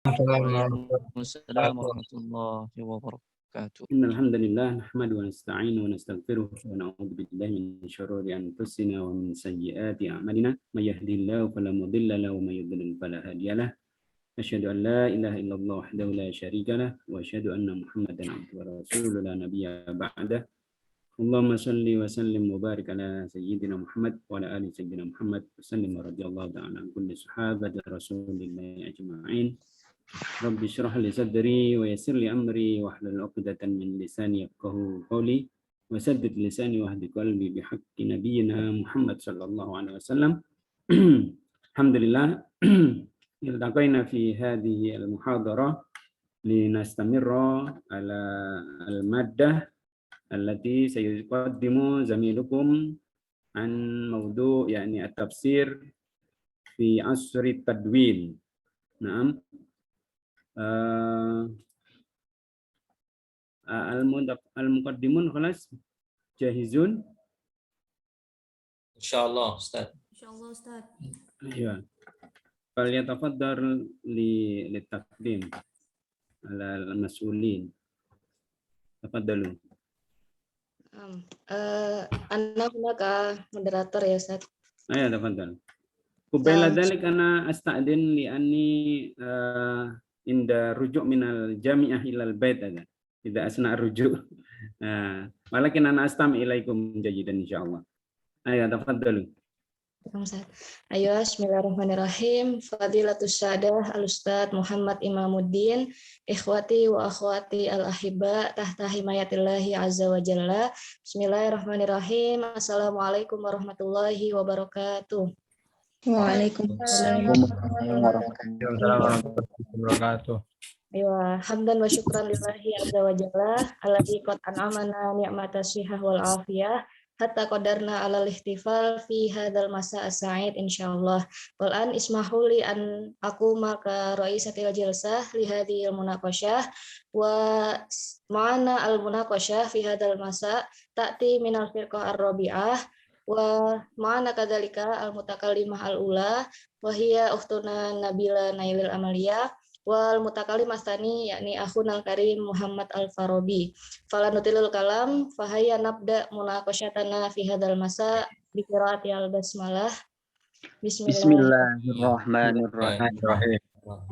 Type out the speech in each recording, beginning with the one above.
Waalaikumsalam warahmatullahi wabarakatuh. Innal hamdalillah nahmaduhu wa nasta'inu wa nastaghfiruh wa na'udzu billahi min shururi anfusina wa min sayyiati a'malina may yahdihillahu fala mudilla lahu wa may yudlil fala hadiyalah. Asyhadu an la ilaha illallah wahdahu la syarika lah wa asyhadu anna Muhammadan abduhu wa rasuluhu la nabiyya ba'dah. Allahumma shalli wa sallim wa barik ala sayyidina Muhammad wa ala ali sayyidina Muhammad wa sallim wa radhiyallahu ta'ala an kulli sahabati rasulillahi ajma'in. Rabbi syrah li sadri wa yassir li amri wa hlul 'uqdatan min lisani yafqahu qawli wa saddid lisani wa hdi qalbi bi haqqi nabiyyina Muhammad sallallahu alaihi wasallam. Alhamdulillah iltaqaina fi hadhihi al-muhadarah linastamirra ala al-maddah allati sayuqaddimu zamilukum an mawdu' yani at-tafsir fi asri tadwin. Naam. Al-muqaddimun khalas jahizun Insyaallah Ustaz. Insyaallah Ustaz. Ya. Falyatafaddal li taqdim ala al-mas'ulin. Tafaddalu. Anda hunaka moderator ya Ustaz. Ayo tafaddal. Kubaila dzalik ana asta'din li anni inda rujuk minal jami'ah ilal bait ada. Tidak asna rujuk. Walakin ana astam ilaikum jayidan insyaallah. Ayo tafaddalu. Ayo, bismillahirrahmanirrahim. Fadilatus Syadah Al-Ustaz Muhammad Imamuddin, ikhwati wa akhwati al-ahibba tahta himayatillahi azza wa jalla. Bismillahirrahmanirrahim. Assalamualaikum warahmatullahi wabarakatuh. Waalaikumsalam warahmatullahi wabarakatuh. Ayo, hamdan wa syukran lillahi azza wa jalla alladzi qad an'amana ni'matas sihah wal afiyah hatta qadarna alal ihtifal fi hadzal masa as-sa'id insyaallah. Wal an ismahu li an aquma ka raisatil jalsah li hadhil munaqasyah wa ma'ana al munaqasyah fi hadzal masa ta'ti minal firqah ar-rabi'ah wa ma'ana kadzalika al mutakallimah al-ula wa hiya ukhtuna Nabila Nailil Amalia wal mutakallim astani yakni akhunal karim Muhammad Al-Farabi. Fala nutilul kalam fahaya nabda munaqasyatana fi hadzal masa bi qiraati al-basmalah. Bismillahirrahmanirrahim.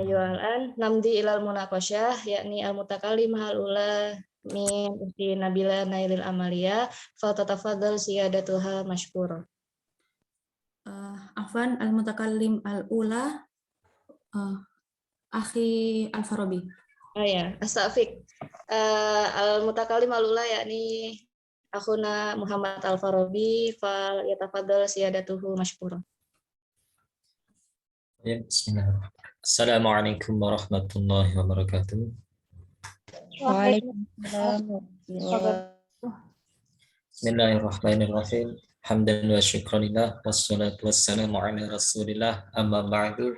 Ayo al-an namdi ilal munaqasyah yakni al-mutakallim al-ula min ukhti Nabila Nailil Amalia fa tatafadhal siyadatuha mashkur. Afwan al-mutakallim al-ula Akhi Al-Farabi. Oh ya, astagfik. Al-mutakallim al-ula yakni akhuna Muhammad Al-Farabi fa yatafadhal siyadatuhu mashkur. Ya, bismillahirrahmanirrahim. Assalamualaikum warahmatullahi wabarakatuh. Bismillahirrahmanirrahim. Hamdan wa syukranillah wassalatu wassalamu ala Rasulillah amma ba'du.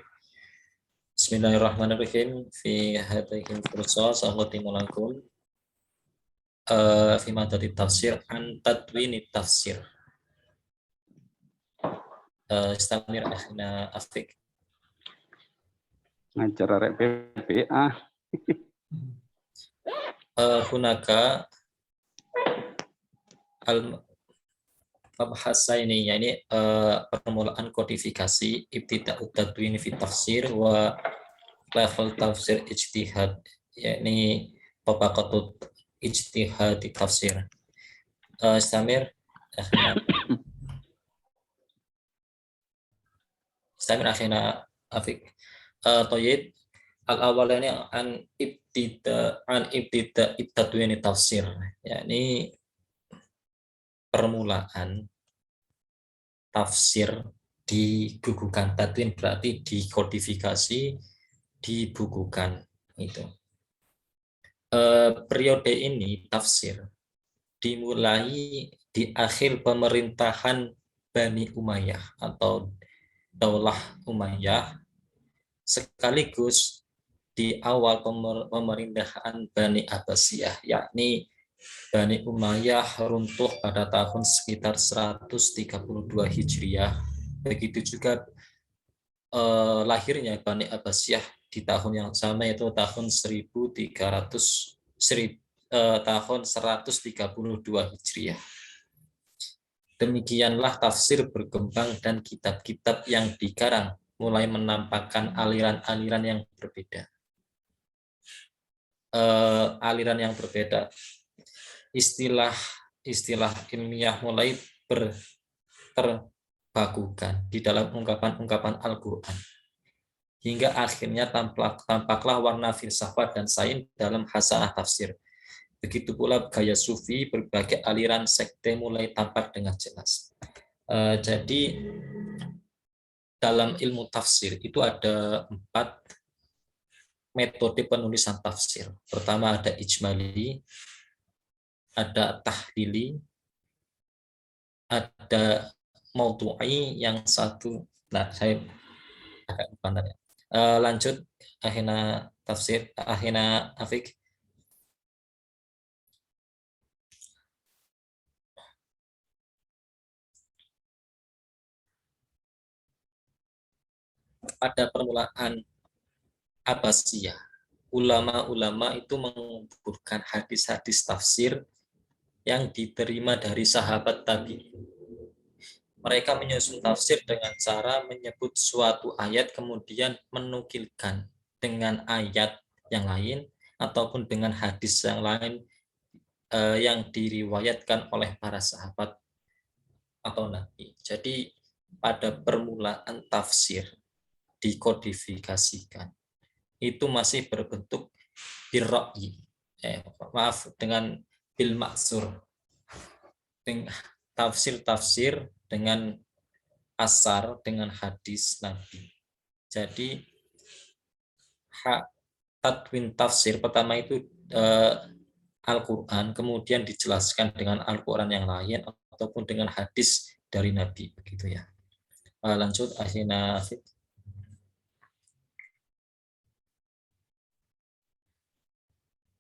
Bismillahirrahmanirrahim. Fi hadhihi al-fursa sa'uqaddimu lakum fi madad tafsir an tadwin tafsir. Istamir akhna afik. Acara rek PPA. Hunaka al-mabhasa ini yakni permulaan kodifikasi ibtida'ut tadwin fi tafsir wa level tafsir ijtihad yakni tabaqatut ijtihad tafsir. Istamir akhina afik. Thayyib al-awwalani an ibtida tadwin tafsir yakni permulaan tafsir dibukukan. Tadwin berarti dikodifikasi, dibukukan itu. Periode ini tafsir dimulai di akhir pemerintahan Bani Umayyah atau Daulah Umayyah sekaligus di awal pemerintahan Bani Abbasiyah, yakni Bani Umayyah runtuh pada tahun sekitar 132 Hijriah. Begitu juga lahirnya Bani Abbasiyah di tahun yang sama, yaitu tahun 132 Hijriah. Demikianlah tafsir berkembang dan kitab-kitab yang dikarang mulai menampakkan aliran-aliran yang berbeda. Aliran yang berbeda, istilah ilmiah mulai terbakukan di dalam ungkapan-ungkapan Al-Quran, hingga akhirnya tampaklah warna filsafat dan sains dalam hasanah tafsir. Begitu pula gaya sufi, berbagai aliran sekte mulai tampak dengan jelas. Jadi dalam ilmu tafsir itu ada 4 metode penulisan tafsir. Pertama ada ijmali, ada tahlili, ada maudhu'i, yang satu. Nah, saya agak lupa ya. Lanjut, akhina tafsir, akhina Afik. Pada permulaan Abbasiyah, ulama-ulama itu mengumpulkan hadis-hadis tafsir yang diterima dari sahabat tabi'in. Mereka menyusun tafsir dengan cara menyebut suatu ayat kemudian menukilkan dengan ayat yang lain ataupun dengan hadis yang lain yang diriwayatkan oleh para sahabat atau nabi. Jadi pada permulaan tafsir dikodifikasikan itu masih berbentuk birra'yi, dengan bil maksur, tafsir dengan asar, dengan hadis Nabi. Jadi tadwin tafsir pertama itu Al-Quran, kemudian dijelaskan dengan Al-Quran yang lain ataupun dengan hadis dari Nabi, begitu ya. Lanjut, akhirnya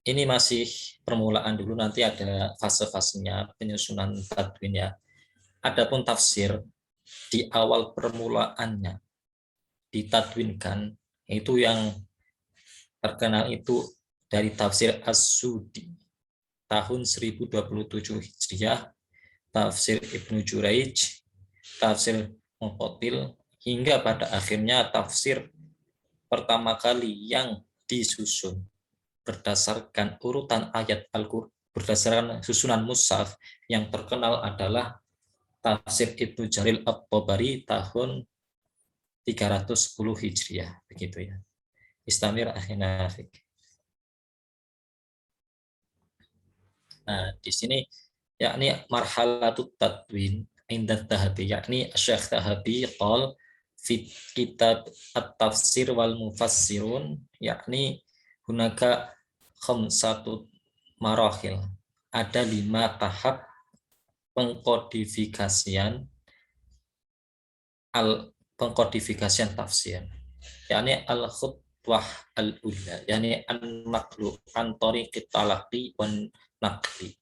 ini masih permulaan dulu, nanti ada fase-fasenya penyusunan tadwin ya. Adapun tafsir di awal permulaannya ditadwinkan, itu yang terkenal itu dari tafsir As-Sudi tahun 1027 Hijriah, tafsir Ibnu Juraij, tafsir Muqatil, hingga pada akhirnya tafsir pertama kali yang disusun berdasarkan urutan ayat Al-Quran, berdasarkan susunan mushaf yang terkenal adalah tafsir Ibnu Jarir At-Tabari tahun 310 Hijriah, begitu ya. Istamir akhina Afik. Nah, di sini yakni marhalatut tadwin inda Dhahabi, yakni Syekh Dhahabi qol fi kitab at-tafsir wal mufassirun, yakni hunaka khamsatu marahil, ada 5 tahap pengkodifikasian tafsir, yakni al-khutwah al-ula, yakni an-naqlu an tariqit talaqi wan naqli,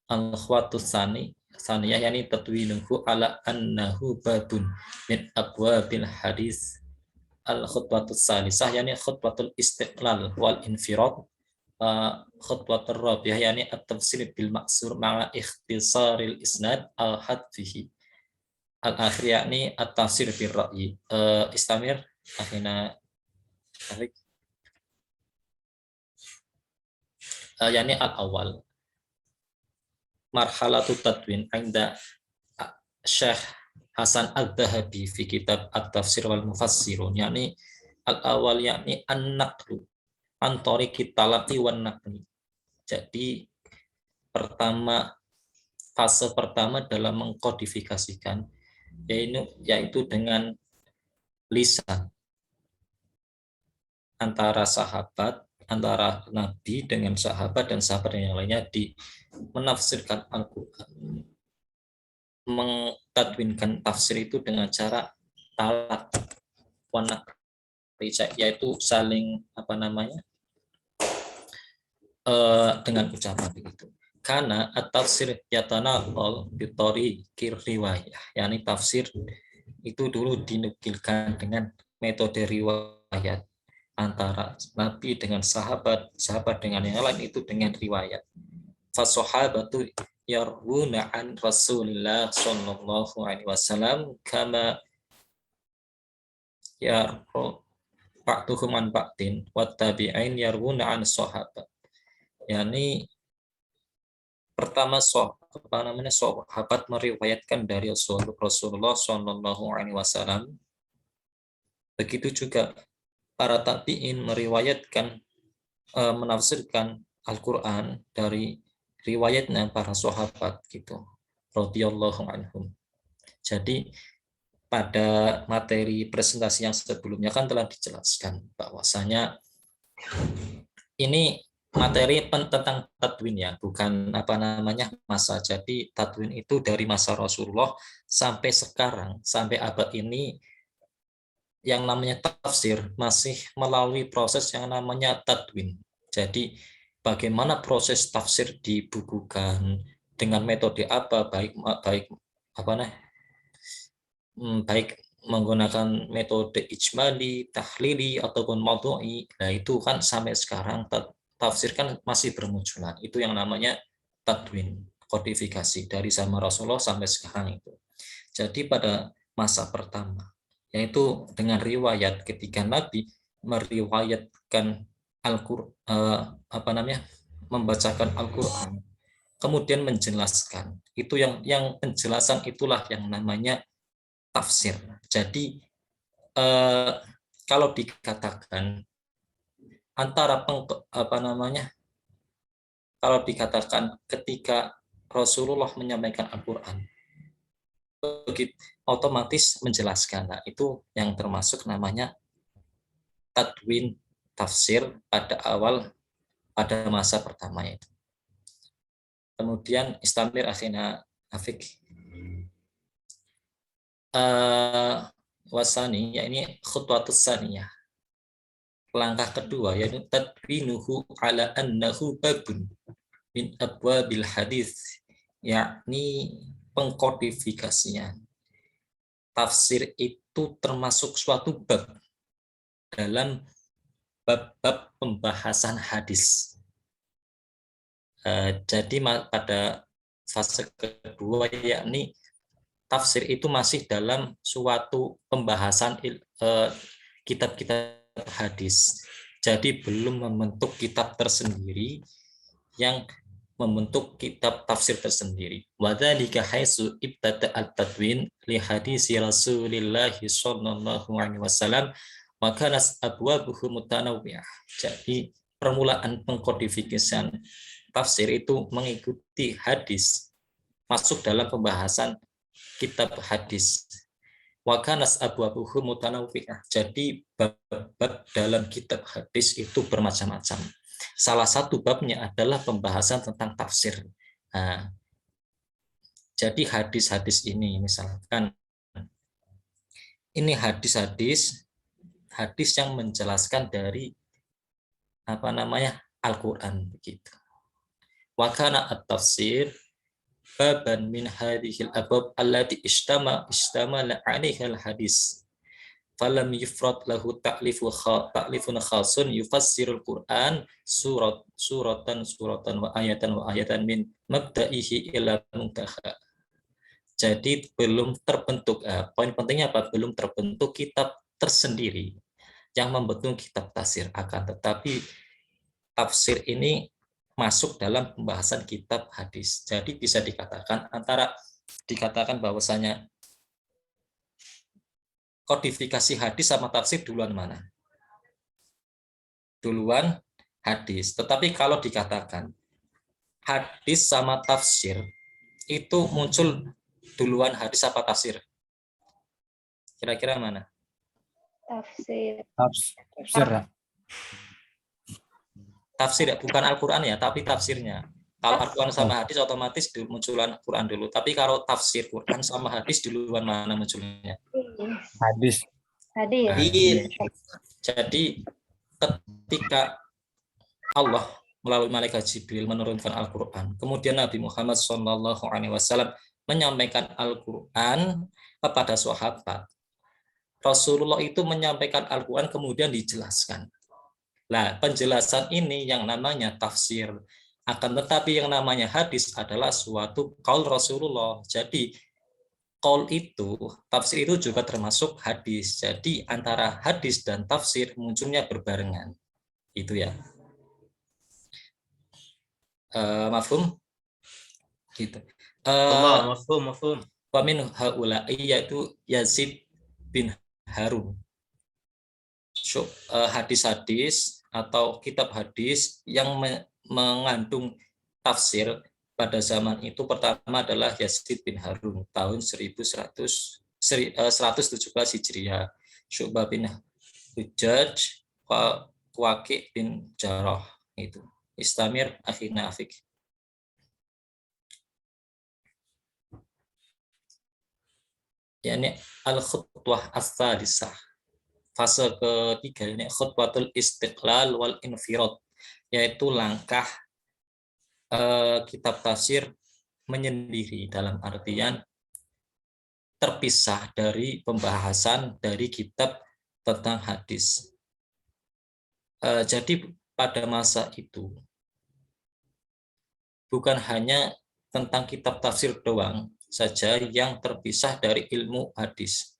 al-khutwah tsaniyah yakni tadwinuhu ala annahu babun min abwabil hadis, al-khutwah tsalisah yakni khutwatul istiqlal wal infirad, khutwatur rabi'ah yakni at-tafsir bil maksur ma'a ikhtisaril isnad al-hadfihi, al-akhir yakni at-tafsir bil ra'yi. Istamir akhina Alik. Yani al-awwal marhalatut tadwin inda Syekh Hasan Al-Dhahabi fi kitab at-tafsir wal mufassirun, yakni al-awwal yakni an-naqlu an tariqit talaqi wan naqli. Jadi fase pertama dalam mengkodifikasikan yaitu dengan lisan antara Nabi dengan sahabat dan sahabat yang lainnya menafsirkan Al-Quran, mentadwinkan tafsir itu dengan cara talaq wanak, yaitu saling dengan ucapan begitu. Karena at-tafsir yatanaqal bi tariqir riwayah, yakni tafsir itu dulu dinukilkan dengan metode riwayat, antara Nabi dengan sahabat, sahabat dengan yang lain itu dengan riwayat. Fasahabatu yarwuna an Rasulillah sallallahu alaihi wasallam kama yarwu ba'duhum an ba'din wa tabi'in yarwuna an sahabat. Yani pertama sahabat meriwayatkan dari Rasulullah sallallahu alaihi wasallam. Begitu juga para tabi'in meriwayatkan menafsirkan Al-Qur'an dari riwayatnya para sahabat gitu. Radhiyallahu anhum. Jadi pada materi presentasi yang sebelumnya kan telah dijelaskan bahwasanya ini materi tentang tadwin ya, bukan masa. Jadi tadwin itu dari masa Rasulullah sampai sekarang, sampai abad ini yang namanya tafsir masih melalui proses yang namanya tadwin. Jadi bagaimana proses tafsir dibukukan dengan metode apa, baik menggunakan metode ijmali, tahlili ataupun maudhu'i. Nah, itu kan sampai sekarang tafsir kan masih bermunculan. Itu yang namanya tadwin, kodifikasi dari zaman Rasulullah sampai sekarang itu. Jadi pada masa pertama yaitu dengan riwayat ketika Nabi meriwayatkan membacakan Al-Qur'an, kemudian menjelaskan. Itu yang penjelasan itulah yang namanya tafsir. Jadi kalau dikatakan antara kalau dikatakan ketika Rasulullah menyampaikan Al-Qur'an begitu otomatis menjelaskan. Nah, itu yang termasuk namanya tadwin tafsir pada masa pertama itu. Kemudian istamir akhina afik wasani, ya ini khutwatus saniyah. Langkah kedua yaitu tadwinuhu ala annahu babun min abwabil hadis, yakni pengkodifikasinya. Tafsir itu termasuk suatu bab dalam bab-bab pembahasan hadis. Jadi pada fase kedua yakni tafsir itu masih dalam suatu pembahasan kitab-kitab hadis. Jadi belum membentuk kitab tersendiri yang membentuk kitab tafsir tersendiri. Wadzalika haitsu ibtada at-tadwin li hadisi Rasulillah sallallahu alaihi wasallam wa kanat abwabuhu mutanawwi'ah. Jadi permulaan pengkodifikasian tafsir itu mengikuti hadis, masuk dalam pembahasan kitab hadis. Wa kanat abwabuhu mutanawwi'ah. Jadi bab-bab dalam kitab hadis itu bermacam-macam. Salah satu babnya adalah pembahasan tentang tafsir. Nah, jadi hadis-hadis ini misalkan ini hadis yang menjelaskan dari Al-Qur'an begitu. Wa kana at-tafsir baban min hadhil abwab allati istamala 'alaiha al-hadis. Falam yufrad lahu ta'lifun khasun yufassirul Qur'an suratan wa ayatan min mabda'ihi ila muntaha. Jadi belum terbentuk, poin pentingnya apa? Belum terbentuk kitab tersendiri yang membentuk kitab tafsir, akan tetapi tafsir ini masuk dalam pembahasan kitab hadis. Jadi bisa dikatakan bahwasanya kodifikasi hadis sama tafsir duluan mana? Duluan hadis. Tetapi kalau dikatakan hadis sama tafsir itu muncul duluan hadis apa tafsir? Kira-kira mana? Tafsir. Tafsir ya, bukan Al-Qur'an ya, tapi tafsirnya. Kalau Al-Qur'an sama hadis otomatis munculan Al-Qur'an dulu. Tapi kalau tafsir Qur'an sama hadis duluan mana munculnya? Hadis. Jadi ketika Allah melalui malaikat Jibril menurunkan Al-Qur'an, kemudian Nabi Muhammad SAW menyampaikan Al-Qur'an kepada sahabat. Rasulullah itu menyampaikan Al-Qur'an kemudian dijelaskan. Nah, penjelasan ini yang namanya tafsir. Akan tetapi yang namanya hadis adalah suatu qaul Rasulullah. Jadi qaul itu, tafsir itu juga termasuk hadis. Jadi antara hadis dan tafsir munculnya berbarengan. Itu ya. Mafhum? Gitu. Mafhum. Wa min haula'i yaitu Yazid bin Harun. Hadis-hadis atau kitab hadis yang mengandung tafsir pada zaman itu pertama adalah Yazid bin Harun tahun 117 Hijriah, Syu'bah bin Hujjaj, Waqi' bin Jarrah itu. Istamir akhirnya Afik. Yani al-khutwah as-sadisah. Fase ketiga ini khutwatul istiqlal wal infirad, yaitu langkah kitab tafsir menyendiri dalam artian terpisah dari pembahasan dari kitab tentang hadis. Jadi pada masa itu bukan hanya tentang kitab tafsir doang saja yang terpisah dari ilmu hadis.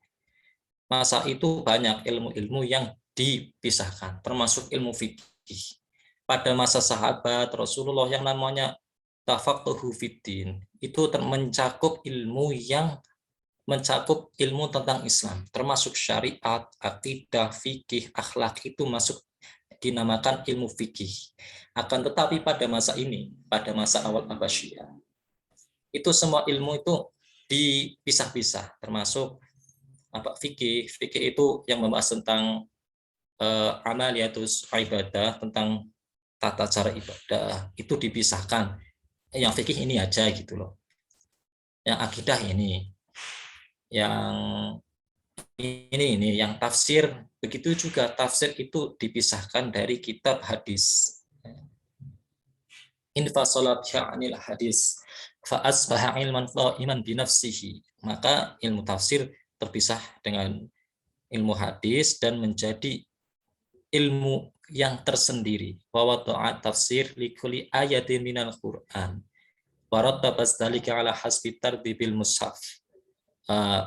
Masa itu banyak ilmu-ilmu yang dipisahkan, termasuk ilmu fikih. Pada masa sahabat Rasulullah yang namanya tafaqquhu fiddin, itu mencakup ilmu tentang Islam, termasuk syariat, akidah, fikih, akhlak, itu masuk dinamakan ilmu fikih. Akan tetapi pada masa ini, pada masa awal Abbasiyah, itu semua ilmu itu dipisah-pisah, termasuk fikih itu yang membahas tentang amaliyatus ibadah, tentang tata cara ibadah, itu dipisahkan. Yang fikih ini aja gitu loh. Yang akidah ini. Yang ini yang tafsir, begitu juga tafsir itu dipisahkan dari kitab hadis. Infasala bi'anil hadis fa asbaha ilman qa'iman bi nafsihi. Maka ilmu tafsir terpisah dengan ilmu hadis dan menjadi ilmu yang tersendiri. Wa wada'a tafsir li kulli ayatin minal Qur'an. Wa rattaba dzalika ala hasbi tartibil mushaf.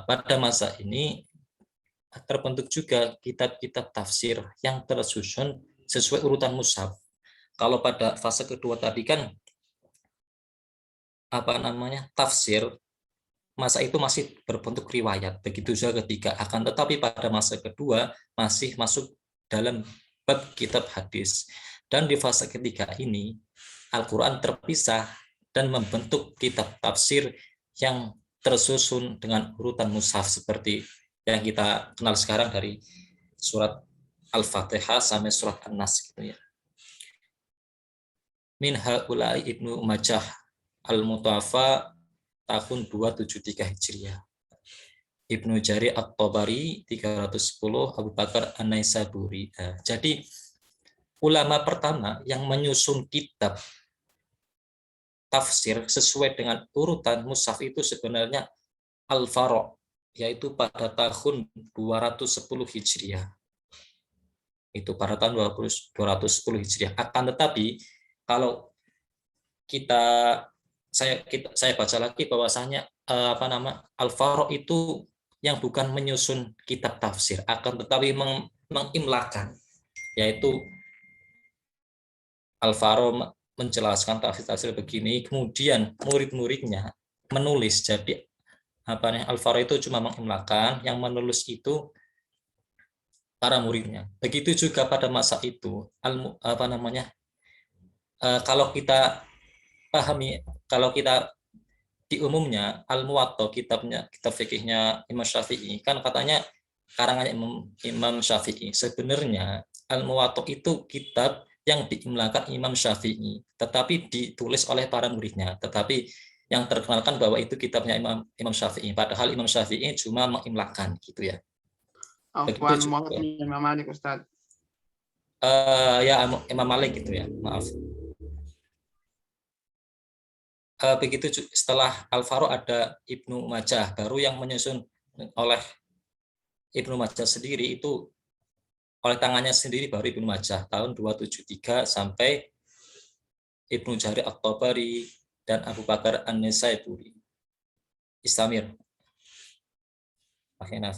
Pada masa ini terbentuk juga kitab-kitab tafsir yang tersusun sesuai urutan mushaf. Kalau pada fase kedua tadi kan tafsir, masa itu masih berbentuk riwayat, begitu juga ketiga. Akan tetapi pada masa kedua masih masuk dalam bab kitab hadis. Dan di fase ketiga ini Al-Quran terpisah dan membentuk kitab tafsir yang tersusun dengan urutan mushaf seperti yang kita kenal sekarang dari surat Al-Fatihah sampai surat An-Nas gitu ya. Min haula'i Ibnu Majah Al-Mutawafa tahun 273 Hijriah. Ibnu Jarir At-Tabari 310, Abu Bakar An-Naisaburi. Jadi ulama pertama yang menyusun kitab tafsir sesuai dengan urutan mushaf itu sebenarnya Al-Faro', yaitu pada tahun 210 Hijriah. Itu pada tahun 210 Hijriah. Akan tetapi kalau saya baca lagi bahwasanya Al-Faro' itu yang bukan menyusun kitab tafsir, akan tetapi mengimlakan, yaitu Al-Faro' menjelaskan tafsir begini, kemudian murid-muridnya menulis. Jadi Al-Faro' itu cuma mengimlakan, yang menulis itu para muridnya. Begitu juga pada masa itu kalau kita pahami, kalau kita di umumnya Al-Muwatta, kitab fikihnya Imam Syafi'i, kan katanya karangannya Imam Syafi'i. Sebenarnya Al-Muwatta itu kitab yang diimlakan Imam Syafi'i, tetapi ditulis oleh para muridnya. Tetapi yang terkenalkan bahwa itu kitabnya Imam Syafi'i, padahal Imam Syafi'i cuma mengimlakan gitu ya. Afwan, Imam Malik, Ustaz. Ya Imam Malik gitu ya, maaf. Begitu setelah Al-Faro' ada Ibnu Majah, baru yang menyusun oleh Ibnu Majah sendiri itu oleh tangannya sendiri baru Ibnu Majah tahun 273 sampai Ibnu Jarir At-Tabari dan Abu Bakar An-Nasaiburi. Istamir. Akhirnya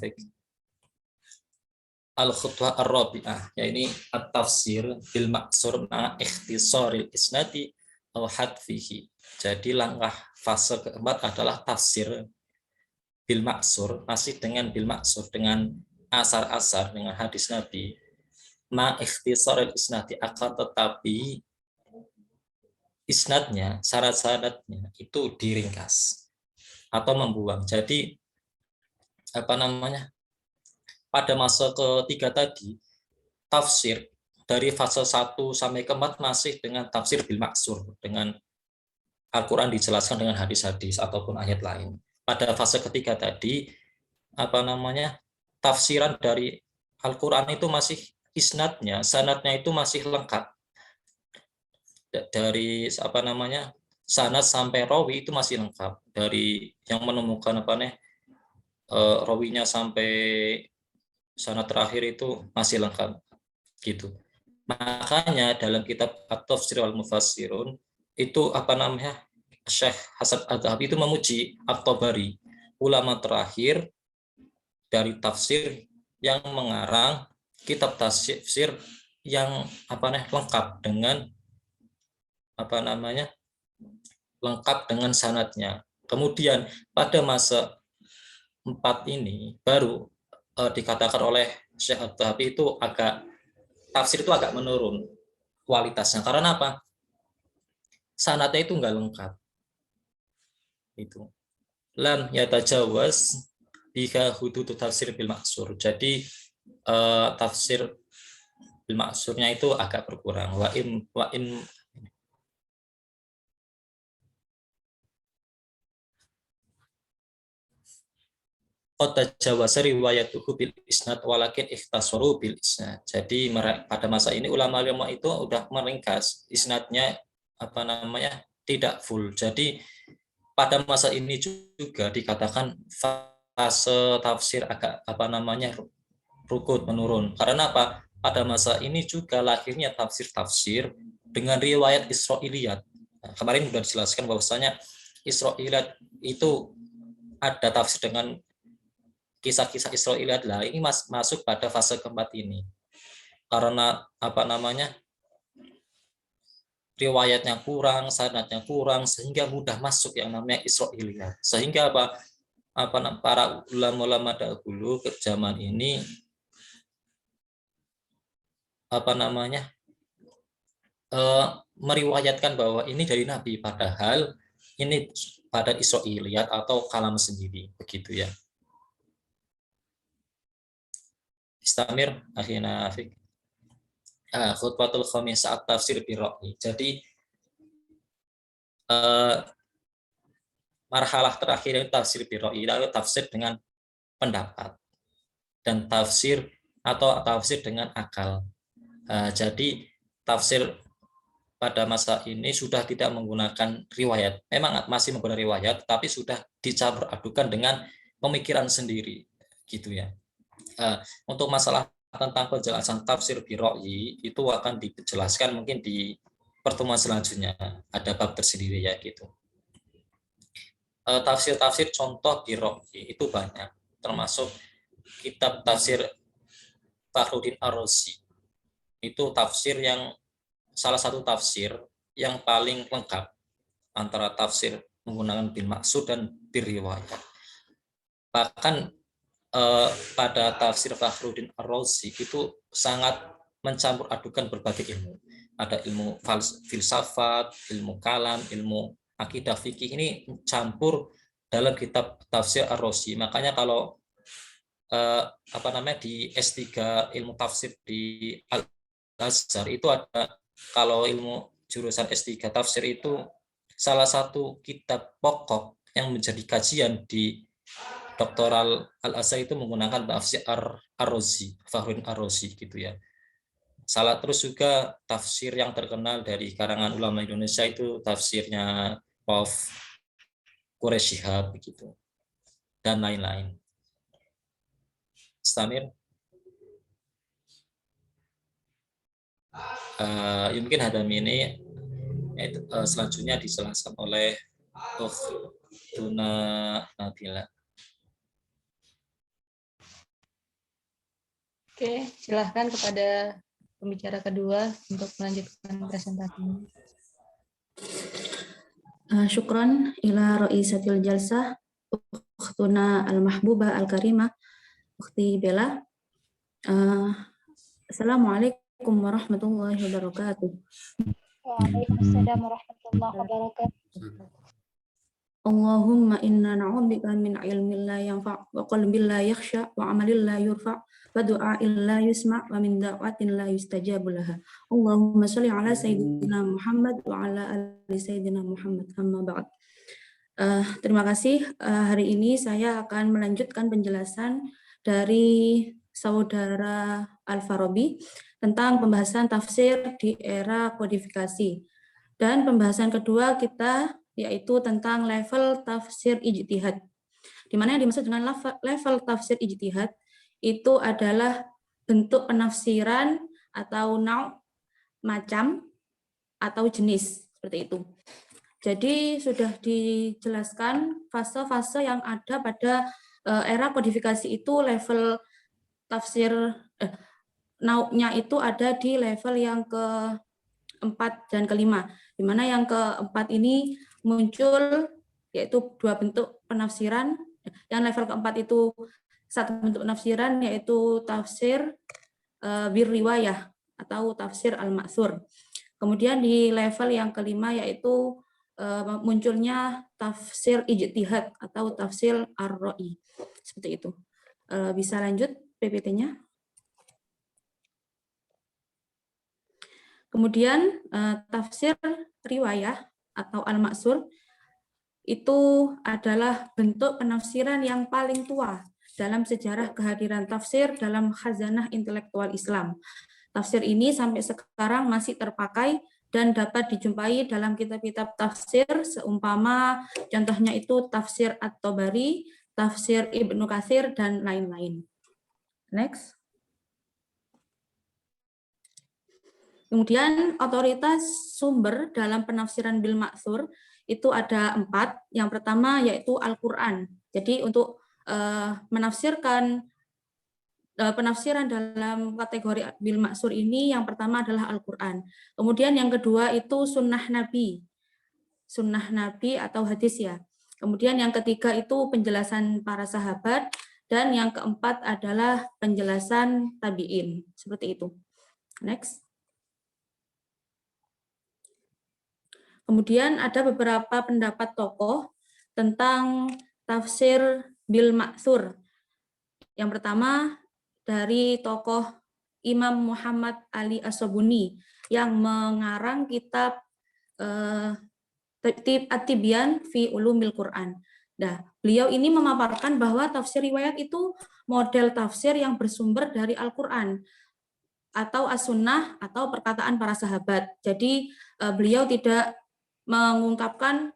Al-khutwah ar-rabi'ah, yaitu at-tafsir bil ma'sur ma'a ikhtisaril isnadi aw hadfihi. Jadi langkah fase keempat adalah tafsir bil ma'sur, masih dengan bil ma'sur, dengan asar-asar, dengan hadis Nabi, ma ikhtisaril isnadi, akan tetapi isnadnya, syarat-syaratnya itu diringkas atau membuang. Jadi apa namanya, pada masa ketiga tadi, tafsir dari fase 1 sampai ke 4 masih dengan tafsir bil maksur, dengan Al-Quran dijelaskan dengan hadis-hadis ataupun ayat lain. Pada fase ketiga tadi, apa namanya, tafsiran dari Al-Quran itu masih isnadnya, sanadnya itu masih lengkap. Dari apa namanya, sanad sampai rawi itu masih lengkap. Dari yang menemukan apa nih, rawinya sampai sanad terakhir itu masih lengkap gitu. Makanya dalam kitab At-Tafsir wal Mufassirun itu apa namanya, Syekh Hasan Adz-Dzahabi itu memuji At-Tabari, ulama terakhir dari tafsir yang mengarang kitab tafsir yang apa namanya, lengkap dengan apa namanya, lengkap dengan sanadnya. Kemudian pada masa 4 ini baru dikatakan oleh Syekh Adz-Dzahabi itu agak, tafsir itu agak menurun kualitasnya. Karena apa? Sanadnya itu enggak lengkap. Itu. Lam yatajawaz bika hududu tafsir bil maksur. Jadi tafsir bil maksurnya itu agak berkurang. Wa in Qad tajawasa riwayatuhu bil isnad walakin ikhtasaru bil isnad. Jadi pada masa ini ulama-ulama itu udah meringkas isnadnya, apa namanya, tidak full. Jadi pada masa ini juga dikatakan fase tafsir agak apa namanya, rukun, menurun. Karena apa? Pada masa ini juga lahirnya tafsir-tafsir dengan riwayat Israiliyat. Nah, kemarin sudah dijelaskan bahwasanya Israiliyat itu ada tafsir dengan kisah-kisah Israiliyat lah, ini masuk pada fase keempat ini. Karena apa namanya, riwayatnya kurang, sanadnya kurang, sehingga mudah masuk yang namanya Israiliyat. Sehingga para ulama-ulama dahulu ke zaman ini apa namanya, meriwayatkan bahwa ini dari Nabi, padahal ini pada Israiliyat atau kalam sendiri, begitu ya. Istamir akhirnya Afik. Khutbatul khamisah at-tafsir bi ra'yi. Jadi marhalah terakhir itu tafsir bi ra'yi, lalu tafsir dengan pendapat dan tafsir atau tafsir dengan akal. Jadi tafsir pada masa ini sudah tidak menggunakan riwayat. Memang masih menggunakan riwayat, tapi sudah dicampur adukan dengan pemikiran sendiri, gitu ya. Untuk masalah tentang penjelasan tafsir bi ra'yi itu akan dijelaskan mungkin di pertemuan selanjutnya, ada bab tersendiri ya gitu. Tafsir-tafsir contoh bi ra'yi itu banyak, termasuk kitab tafsir Fakhruddin Ar-Razi. Itu tafsir yang salah satu tafsir yang paling lengkap antara tafsir menggunakan bil maksud dan bil riwayat. Bahkan pada tafsir Fakhruddin Ar-Razi itu sangat mencampur adukan berbagai ilmu. Ada ilmu filsafat, ilmu kalam, ilmu akidah fikih, ini campur dalam kitab tafsir Ar-Razi. Makanya kalau apa namanya, di S3 ilmu tafsir di Al-Azhar itu ada, kalau ilmu jurusan S3 tafsir itu salah satu kitab pokok yang menjadi kajian di doktoral Al-Azhar itu menggunakan tafsir Ar-Razi, Fakhruddin Ar-Razi gitu ya. Terus juga tafsir yang terkenal dari karangan ulama Indonesia itu tafsirnya Prof. Quraish Shihab begitu. Dan lain-lain. Istamir. mungkin Hadami ini selanjutnya dijelaskan oleh Tuna Nabila. Oke, silahkan kepada pembicara kedua untuk melanjutkan presentasinya. Syukran ila ra'isatil jalsah ukhtuna al-mahbubah al-karimah ukhti Bella. Assalamualaikum warahmatullahi wabarakatuh. Waalaikumsalam warahmatullahi wabarakatuh. Allahumma inna na'udzubika min ilmin la yanfa' wa qalbin la yakhsha wa amalin la yurfa' wa du'a'in la yusma' wa min da'watin la yustajabu laha. Allahumma shalli ala sayyidina Muhammad wa ala ali sayyidina Muhammad, amma ba'd. Terima kasih. Hari ini saya akan melanjutkan penjelasan dari saudara Al-Farabi tentang pembahasan tafsir di era kodifikasi. Dan pembahasan kedua kita yaitu tentang level tafsir ijtihad. Di mana yang dimaksud dengan level tafsir ijtihad itu adalah bentuk penafsiran atau macam atau jenis seperti itu. Jadi sudah dijelaskan fase-fase yang ada pada era kodifikasi itu level tafsir nau'nya itu ada di level yang keempat dan kelima. Di mana yang keempat ini muncul yaitu dua bentuk penafsiran. Yang level keempat itu satu bentuk penafsiran yaitu tafsir birriwayah atau tafsir al-ma'thur. Kemudian di level yang kelima yaitu munculnya tafsir ijtihad atau tafsir ar-ra'i. Seperti itu. Bisa lanjut PPT-nya. Kemudian tafsir riwayah atau al-ma'thur itu adalah bentuk penafsiran yang paling tua dalam sejarah kehadiran tafsir dalam khazanah intelektual Islam. Tafsir ini sampai sekarang masih terpakai dan dapat dijumpai dalam kitab-kitab tafsir seumpama contohnya itu tafsir At-Tabari, tafsir Ibnu Katsir dan lain-lain. Next. Kemudian otoritas sumber dalam penafsiran bil ma'thur itu ada 4. Yang pertama yaitu Al-Quran. Jadi untuk menafsirkan penafsiran dalam kategori bil ma'thur ini yang pertama adalah Al-Quran. Kemudian yang kedua itu sunnah Nabi atau hadis ya. Kemudian yang ketiga itu penjelasan para sahabat dan yang keempat adalah penjelasan tabi'in. Seperti itu. Next. Kemudian ada beberapa pendapat tokoh tentang tafsir bil ma'thur. Yang pertama dari tokoh Imam Muhammad Ali As-Sabuni yang mengarang kitab At-Tibyan fi Ulumil Quran. Nah, beliau ini memaparkan bahwa tafsir riwayat itu model tafsir yang bersumber dari Al-Quran atau As-Sunnah atau perkataan para sahabat. Jadi beliau tidak mengungkapkan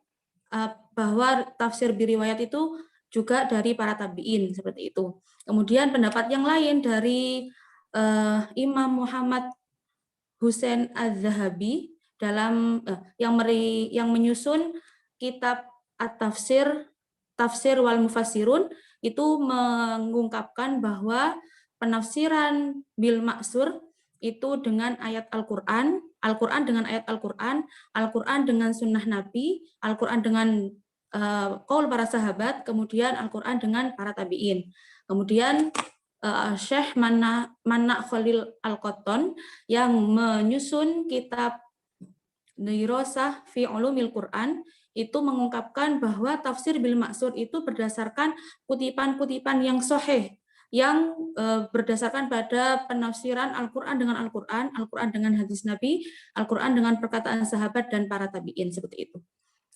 bahwa tafsir biriwayat itu juga dari para tabi'in seperti itu. Kemudian pendapat yang lain dari Imam Muhammad Husain Az-Zahabi dalam yang menyusun kitab At-Tafsir Tafsir wal Mufassirun itu mengungkapkan bahwa penafsiran bil ma'thur itu dengan ayat Al-Quran, Al-Quran dengan ayat Al-Quran, Al-Quran dengan sunnah Nabi, Al-Quran dengan qaul para sahabat, kemudian Al-Quran dengan para tabi'in. Kemudian Syekh Manna Khalil Al-Qattan yang menyusun kitab Dirasah fi Ulumil Quran itu mengungkapkan bahwa tafsir bil ma'thur itu berdasarkan kutipan-kutipan yang sahih, yang berdasarkan pada penafsiran Al-Quran dengan Al-Quran, Al-Quran dengan hadis Nabi, Al-Quran dengan perkataan sahabat dan para tabi'in, seperti itu.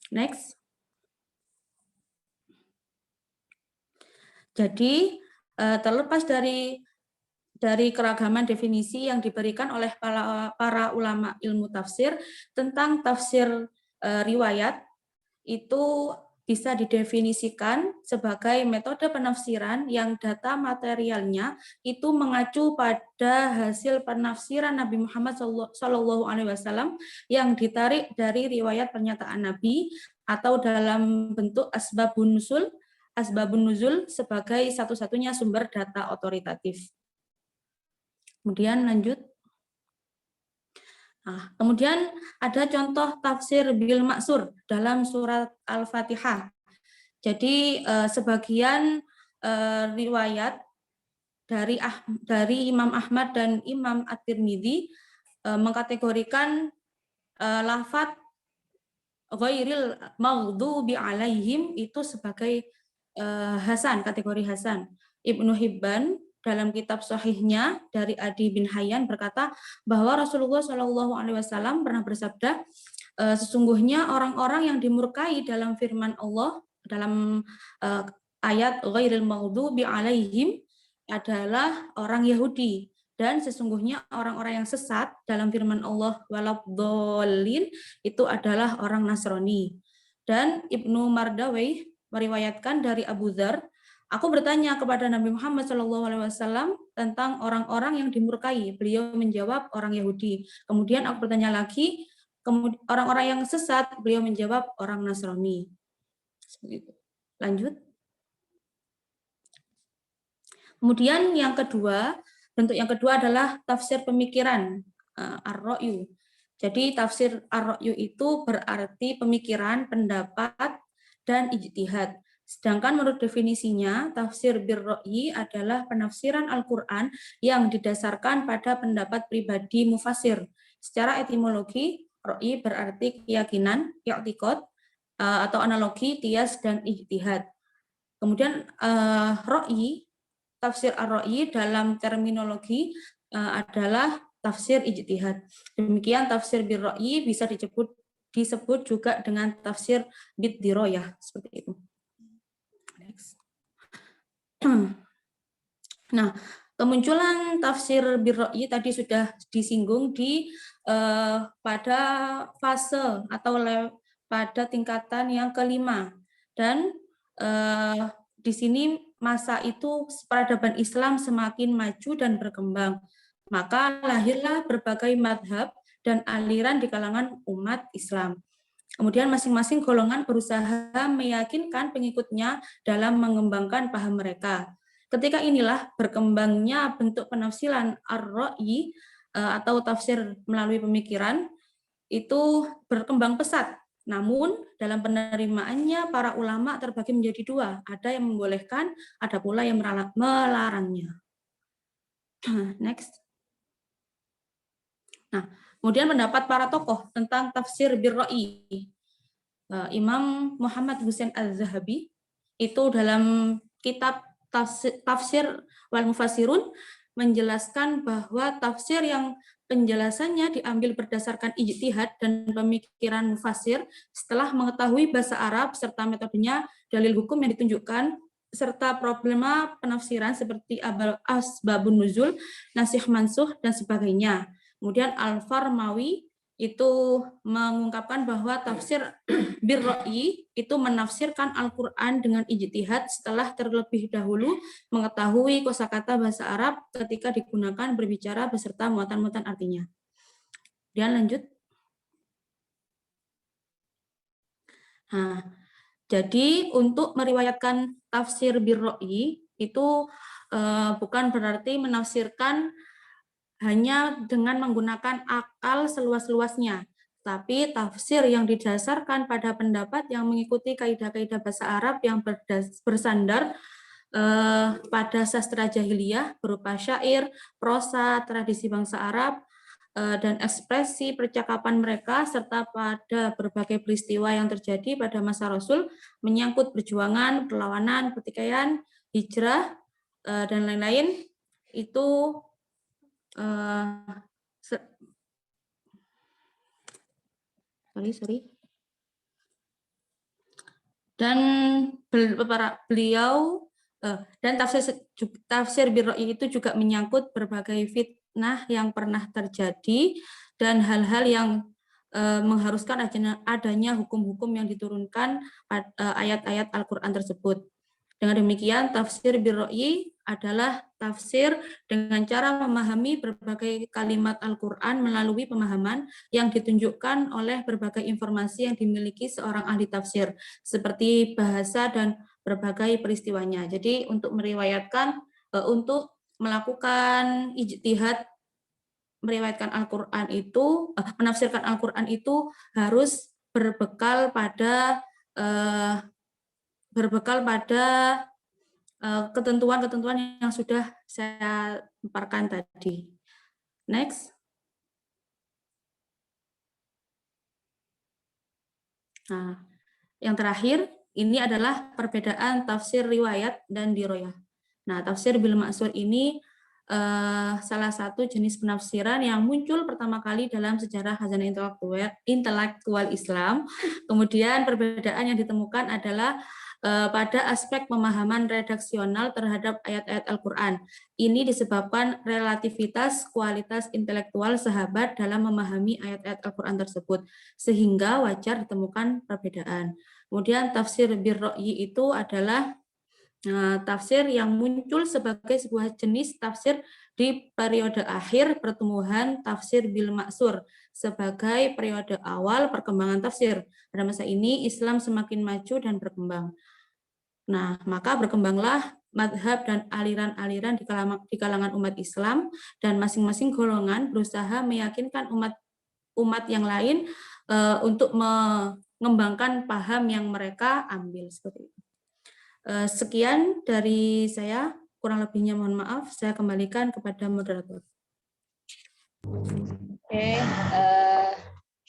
Next. Jadi, terlepas dari keragaman definisi yang diberikan oleh para ulama ilmu tafsir tentang tafsir riwayat, itu bisa didefinisikan sebagai metode penafsiran yang data materialnya itu mengacu pada hasil penafsiran Nabi Muhammad SAW yang ditarik dari riwayat pernyataan Nabi atau dalam bentuk asbabun nuzul sebagai satu-satunya sumber data otoritatif. Kemudian lanjut. Nah, kemudian ada contoh tafsir bil maksur dalam surat Al-Fatihah. Jadi sebagian riwayat dari Imam Ahmad dan Imam At-Tirmidzi mengkategorikan lafadz ghairil maghdubi alaihim itu sebagai hasan, kategori hasan. Ibnu Hibban dalam kitab sahihnya dari Adi bin Hayyan berkata bahwa Rasulullah SAW pernah bersabda, sesungguhnya orang-orang yang dimurkai dalam firman Allah dalam ayat ghairil maghdubi alaihim adalah orang Yahudi, dan sesungguhnya orang-orang yang sesat dalam firman Allah waladhdallin itu adalah orang Nasrani. Dan Ibnu Mardawayh meriwayatkan dari Abu Dzar, aku bertanya kepada Nabi Muhammad SAW tentang orang-orang yang dimurkai. Beliau menjawab orang Yahudi. Kemudian aku bertanya lagi, orang-orang yang sesat. Beliau menjawab orang Nasrani. Seperti itu. Lanjut. Kemudian yang kedua, bentuk yang kedua adalah tafsir pemikiran, ar-ra'yu. Jadi tafsir ar-ra'yu itu berarti pemikiran, pendapat, dan ijtihad. Sedangkan menurut definisinya, tafsir bir-ra'yi adalah penafsiran Al-Quran yang didasarkan pada pendapat pribadi mufassir. Secara etimologi, ra'yi berarti keyakinan, i'tiqad, atau analogi, qiyas, dan ijtihad. Kemudian ra'yi, tafsir ar-ra'yi dalam terminologi adalah tafsir ijtihad. Demikian tafsir bir-ra'yi bisa disebut juga dengan tafsir bid-diroyah, seperti itu. Nah, kemunculan tafsir bir-ra'yi tadi sudah disinggung pada fase atau pada tingkatan yang kelima, dan di sini masa itu peradaban Islam semakin maju dan berkembang. Maka lahirlah berbagai madhab dan aliran di kalangan umat Islam. Kemudian masing-masing golongan berusaha meyakinkan pengikutnya dalam mengembangkan paham mereka. Ketika inilah berkembangnya bentuk penafsiran ar-ra'yi atau tafsir melalui pemikiran itu berkembang pesat. Namun dalam penerimaannya para ulama terbagi menjadi dua, ada yang membolehkan, ada pula yang melarangnya. Next. Nah, kemudian pendapat para tokoh tentang tafsir bir-ra'yi. Imam Muhammad Husain Az-Zahabi itu dalam kitab Tafsir wal Mufassirun menjelaskan bahwa tafsir yang penjelasannya diambil berdasarkan ijtihad dan pemikiran mufassir setelah mengetahui bahasa Arab serta metodenya, dalil hukum yang ditunjukkan, serta problema penafsiran seperti asbabun nuzul, nasikh mansuh, dan sebagainya. Kemudian Al-Farmawi itu mengungkapkan bahwa tafsir bir-ra'yi itu menafsirkan Al-Quran dengan ijtihad setelah terlebih dahulu mengetahui kosakata bahasa Arab ketika digunakan berbicara beserta muatan-muatan artinya. Kemudian lanjut. Nah, jadi untuk meriwayatkan tafsir bir-ra'yi itu bukan berarti menafsirkan hanya dengan menggunakan akal seluas-luasnya, tapi tafsir yang didasarkan pada pendapat yang mengikuti kaidah-kaidah bahasa Arab yang bersandar pada sastra jahiliyah berupa syair, prosa, tradisi bangsa Arab, dan ekspresi percakapan mereka, serta pada berbagai peristiwa yang terjadi pada masa Rasul menyangkut perjuangan, perlawanan, pertikaian, hijrah, dan lain-lain. Itu dan beliau dan tafsir bir-ra'yi itu juga menyangkut berbagai fitnah yang pernah terjadi dan hal-hal yang mengharuskan adanya hukum-hukum yang diturunkan ayat-ayat Al-Quran tersebut. Dengan demikian, tafsir birro'yi adalah tafsir dengan cara memahami berbagai kalimat Al-Quran melalui pemahaman yang ditunjukkan oleh berbagai informasi yang dimiliki seorang ahli tafsir, seperti bahasa dan berbagai peristiwanya. Jadi untuk meriwayatkan, untuk melakukan ijtihad, meriwayatkan Al-Quran itu, menafsirkan Al-Quran itu harus berbekal pada ketentuan-ketentuan yang sudah saya paparkan tadi. Next. Nah, yang terakhir ini adalah perbedaan tafsir riwayat dan diroyah. Nah, tafsir bil ma'sur ini salah satu jenis penafsiran yang muncul pertama kali dalam sejarah khazanah intelektual Islam. Kemudian perbedaan yang ditemukan adalah pada aspek pemahaman redaksional terhadap ayat-ayat Al-Quran. Ini disebabkan relativitas kualitas intelektual sahabat dalam memahami ayat-ayat Al-Quran tersebut, sehingga wajar ditemukan perbedaan. Kemudian tafsir birro'yi itu adalah tafsir yang muncul sebagai sebuah jenis tafsir di periode akhir pertumbuhan tafsir bil ma'sur sebagai periode awal perkembangan tafsir. Pada masa ini Islam semakin maju dan berkembang. Nah, maka berkembanglah madhab dan aliran-aliran di kalangan umat Islam, dan masing-masing golongan berusaha meyakinkan umat yang lain untuk mengembangkan paham yang mereka ambil seperti itu. Sekian dari saya, kurang lebihnya mohon maaf, saya kembalikan kepada moderator. Oke,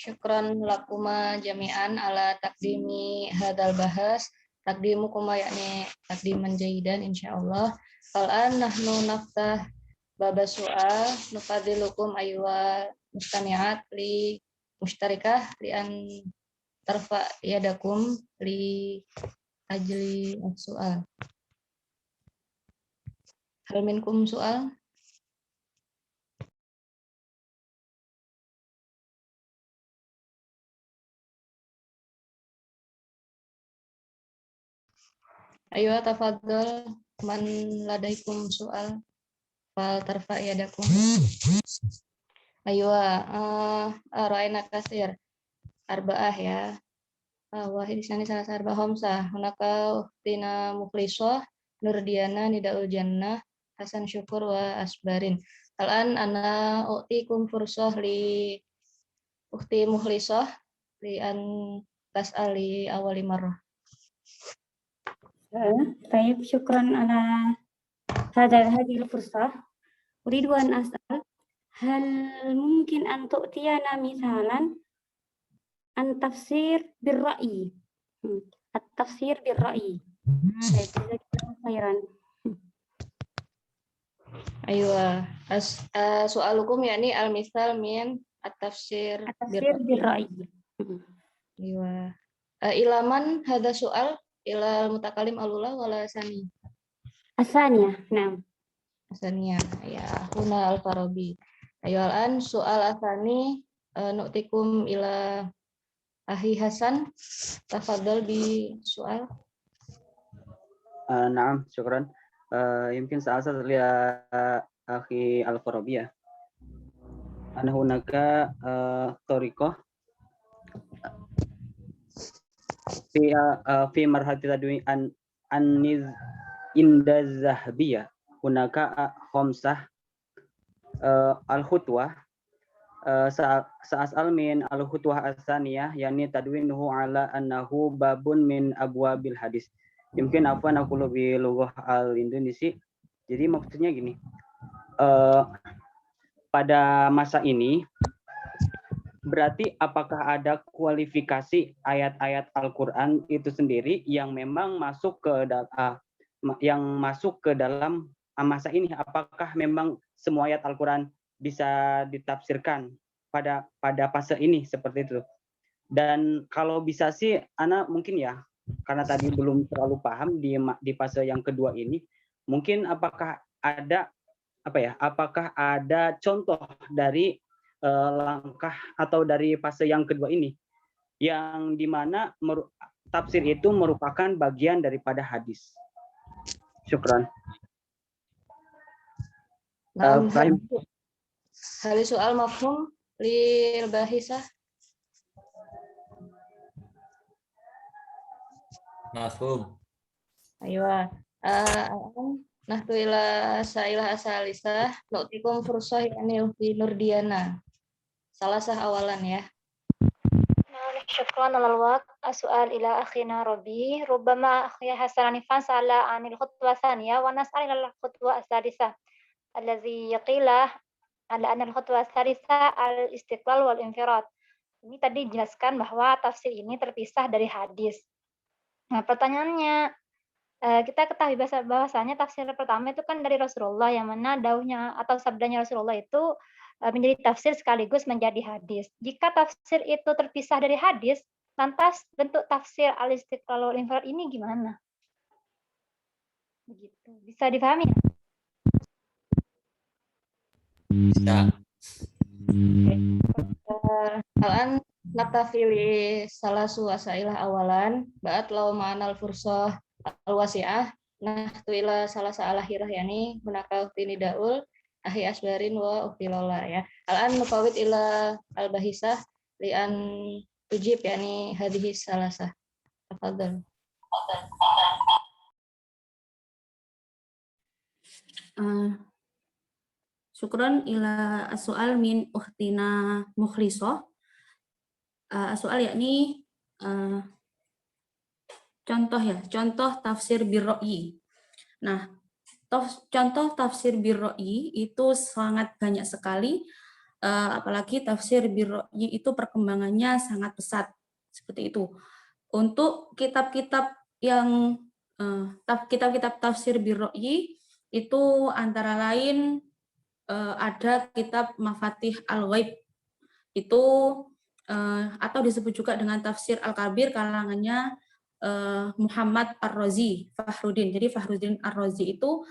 syukran lakuma jami'an ala takdimi hadal bahas, takdimu kuma yakni takdiman jayidan insyaallah. Fal'an nahnu naftah baba su'al nufadilukum ayyuha mustami'at li musytarikah li an tarfa yadakum li ajli soal. Hal minkum soal? Ayo tafadhol man ladaikum soal. Fal tarfa yadakum. Ayo ra'ayna katsir. Arba'ah ya. Wahid di sana salah sarba homsah. Hunaka uhtina mukhlisah, Nurdiana Nidaul Jannah, Hasan Syukur wa Asbarin. Al-an ana u'tikum fursah li ukhti mukhlisah li an tas'ali awali marrah. Baik, syukran ala hadhihi al-fursah. Uridu an as'al hal mungkin an tu'tiyana misalan an tafsir birra'i. At-tafsir birra'i. Khairan. Aywa, soalukum yakni al-misal min at-tafsir birra'i. Aywa. Ilaman hadha soal ila mutakalim alula wala sani. Asaniyah, naam. Asaniyah, ya, huna al-Farabi. Ayo al-an soal asani nu'tikum ila Ahi Hasan, tafadhal bi soal. Naam, syukran. Yumkin sa'asal li akhi al-Farabi ya. Ana hunaka tariqah fi marhati tadwi an inda zahabiyah hunaka khamsah al-khutwah sa'asal min al-khutwah as-saniyah yani tadwinuhu ala annahu babun min abwabil hadis. Mungkin afwan aku lebih lughah al-Indonesia. Jadi maksudnya gini. Pada masa ini berarti apakah ada kualifikasi ayat-ayat Al-Qur'an itu sendiri yang memang masuk ke dalam masa ini? Apakah memang semua ayat Al-Qur'an bisa ditafsirkan pada fase ini seperti itu? Dan kalau bisa sih Ana mungkin ya, karena tadi belum terlalu paham di fase yang kedua ini, mungkin apakah ada contoh dari langkah atau dari fase yang kedua ini, yang dimana tafsir itu merupakan bagian daripada hadis. Syukran. Hal soal mafhum lil bahisah. Mafhum. Ayo. Nahtu ila sailah asalisah nu'tikum fursah yani fi Nurdiana. Salasah awalan ya. شكرا على الوقت. السؤال إلى أخينا ربي ربما أخي حسن فسأل عن الخطوة الثانية ونسأل إلى الخطوة الثالثة الذي قيل على أن الخطوة الثالثة الاستقلال والانفراد. Ini tadi dijelaskan bahwa tafsir ini terpisah dari hadis. Nah, pertanyaannya, kita ketahui bahwasanya tafsir pertama itu kan dari Rasulullah, yang mana dauhnya atau sabdanya Rasulullah itu menjadi tafsir sekaligus menjadi hadis. Jika tafsir itu terpisah dari hadis, lantas bentuk tafsir al-istiqlal wal infirad ini gimana? Begitu. Bisa dipahami? Bisa. Al-an natafili salasu wasailah awalan ba'at law ma'anal fursah al-wasi'ah nahtu ila salasa alahirah yani hunaka uktini daul ahi asbarin wa uktilola ya. Al-an nufawid ila al-bahisah li'an tujib yani hadhihi salasah. Tafadhal. Syukran ila as-su'al min ukhtina mukhlisah. As-su'al yakni contoh tafsir birro'i. Nah, contoh tafsir birro'i itu sangat banyak sekali, apalagi tafsir birro'i itu perkembangannya sangat pesat seperti itu. Untuk kitab-kitab yang kitab-kitab tafsir birro'i itu antara lain ada kitab Mafatih Al-Ghaib itu atau disebut juga dengan tafsir Al-Kabir kalangannya Muhammad Ar-Razi Fakhruddin. Jadi Fakhruddin Ar-Razi itu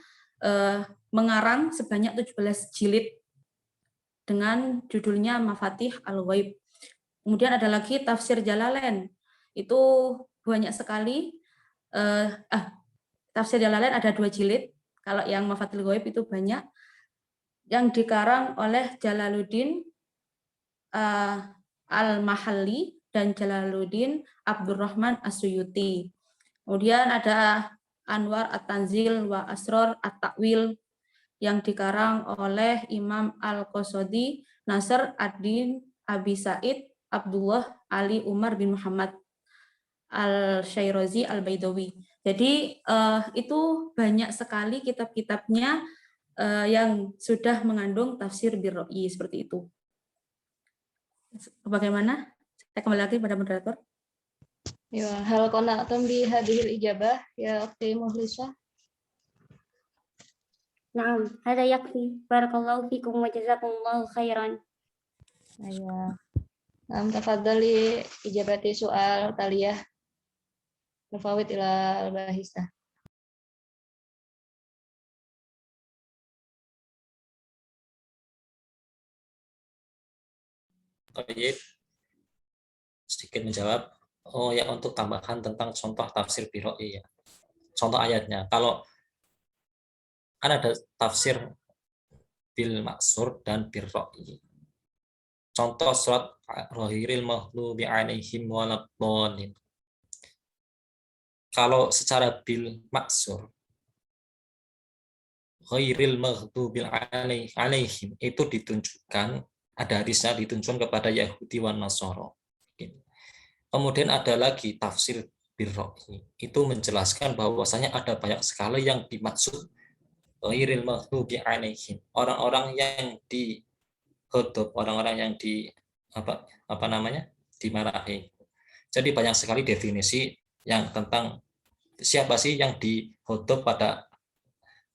mengarang sebanyak 17 jilid dengan judulnya Mafatih Al-Ghaib. Kemudian ada lagi tafsir Jalalain. Itu banyak sekali. Tafsir Jalalain ada 2 jilid. Kalau yang Mafatih Al-Ghaib itu banyak. Yang dikarang oleh Jalaluddin Al-Mahalli dan Jalaluddin Abdurrahman As-Suyuti. Kemudian ada Anwar At-Tanzil wa Asrar At-Ta'wil yang dikarang oleh Imam Al-Qasadi, Nasr ad-Din Abi Said, Abdullah Ali Umar bin Muhammad Al-Syairazi Al-Baidawi. Jadi itu banyak sekali kitab-kitabnya yang sudah mengandung tafsir birro'i seperti itu. Bagaimana? Saya kembali lagi pada moderator. Ya, hal qana'tum bi hadhil ijabah ya ukhti mukhlisah. Naam, hada yakfi. Barakallahu fikum wa jazakumullahu khairan. Ya. Tafadhali ijabati soal taliyah. Nufawid ila al-bahisah. Sedikit menjawab. Oh ya, untuk tambahan tentang contoh tafsir birro'i ya. Contoh ayatnya. Kalau kan ada tafsir bil maksur dan birro'i. Contoh surat Ghairil maghdubi 'alaihim waladdallin. Kalau secara bil maksur Ghairil maghdubi 'alaihim itu ditunjukkan, ada hadisnya ditunjukkan kepada Yahudi wan Nasara. Kemudian ada lagi tafsir birro'i, itu menjelaskan bahwasanya ada banyak sekali yang dimaksud ghairil maghdubi 'alaihim, orang-orang yang dihodop, orang-orang yang dimarahi. Jadi banyak sekali definisi yang tentang siapa sih yang dihodop pada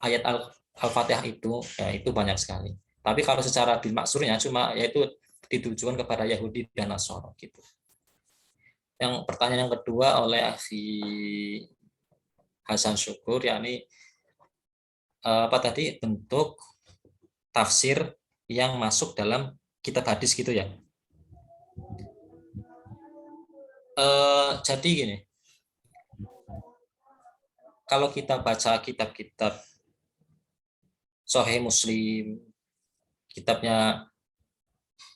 ayat Al-Fatihah itu, ya itu banyak sekali. Tapi kalau secara bil maksurnya cuma yaitu ditujukan kepada Yahudi dan Nasara gitu. Yang pertanyaan yang kedua oleh Akhi Hasan Syukur, yakni bentuk tafsir yang masuk dalam kitab hadis gitu ya. Jadi gini, kalau kita baca kitab-kitab Sahih Muslim, kitabnya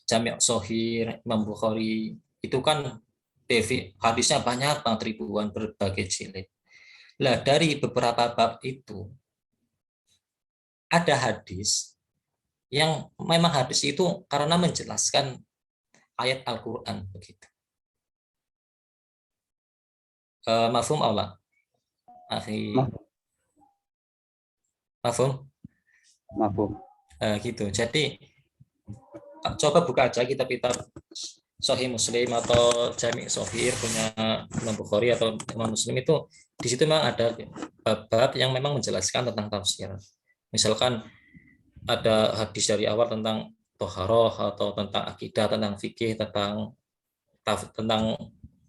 Jami' Shahih Imam Bukhari, itu kan hadisnya banyak banget, ribuan, berbagai jilid. Lah dari beberapa bab itu ada hadis yang memang hadis itu karena menjelaskan ayat Al-Qur'an begitu. Mafhum Allah? Akhi. Mafhum? Mafhum. Gitu. Jadi coba buka aja kitab-kitab Sahih Muslim atau Jami' Shahih punya Imam Bukhari atau Imam Muslim, itu di situ memang ada bab-bab yang memang menjelaskan tentang tafsir. Misalkan ada hadis dari awal tentang toharoh atau tentang akidah, tentang fikih, tentang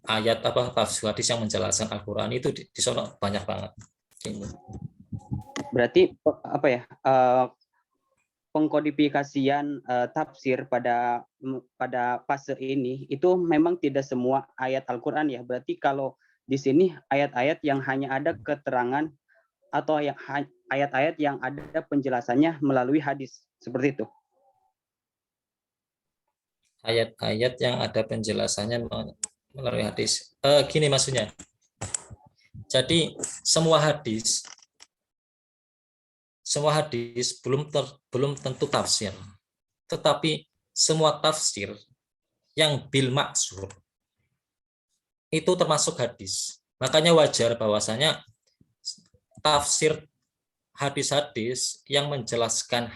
ayat tafsir hadis yang menjelaskan Al-Qur'an, itu di sana banyak banget. Berarti apa ya? Pengkodifikasian tafsir pada fase ini itu memang tidak semua ayat Al-Qur'an ya. Berarti kalau di sini ayat-ayat yang hanya ada keterangan atau yang ayat-ayat yang ada penjelasannya melalui hadis, seperti itu. Ayat-ayat yang ada penjelasannya melalui hadis. Gini maksudnya. Jadi semua hadis belum tentu tafsir. Tetapi semua tafsir yang bil maksur itu termasuk hadis. Makanya wajar bahwasanya tafsir hadis-hadis yang menjelaskan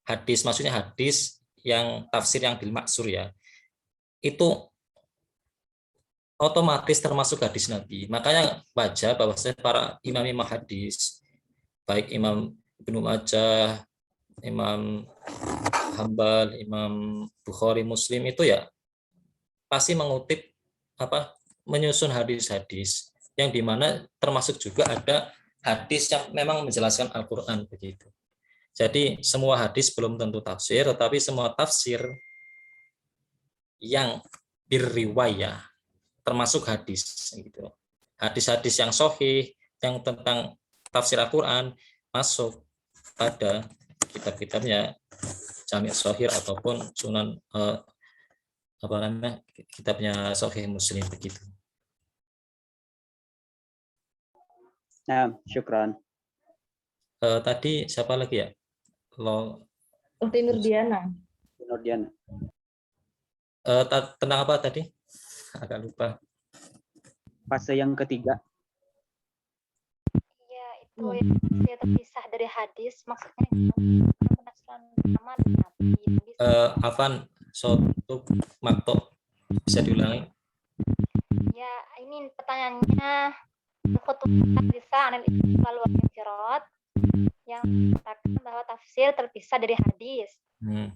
hadis, maksudnya hadis yang tafsir yang bil maksur ya, itu otomatis termasuk hadis Nabi. Makanya wajar bahwasanya para imam-imam hadis, baik Imam Ibnu Majah, Imam Hambal, Imam Bukhari, Muslim, itu ya pasti mengutip menyusun hadis-hadis yang dimana termasuk juga ada hadis yang memang menjelaskan Al-Qur'an begitu. Jadi semua hadis belum tentu tafsir, tetapi semua tafsir yang birriwayah termasuk hadis gitu. Hadis-hadis yang sahih yang tentang tafsir Al-Qur'an masuk pada kitab-kitabnya Jami' Shahih ataupun Sunan kitabnya Sahih Muslim begitu. Nah, syukran. Tadi siapa lagi ya? Ukti Nurdiana. Nurdiana. Tentang apa tadi? Agak lupa. Fase yang ketiga. Iya, itu yang terpisah dari hadis, maksudnya sama Nabi. Afan suatu makto bisa diulangi? Ya, ini pertanyaannya khutbah bisa anil istiqlal wal infirat yang mengatakan bahwa tafsir terpisah dari hadis. Nah,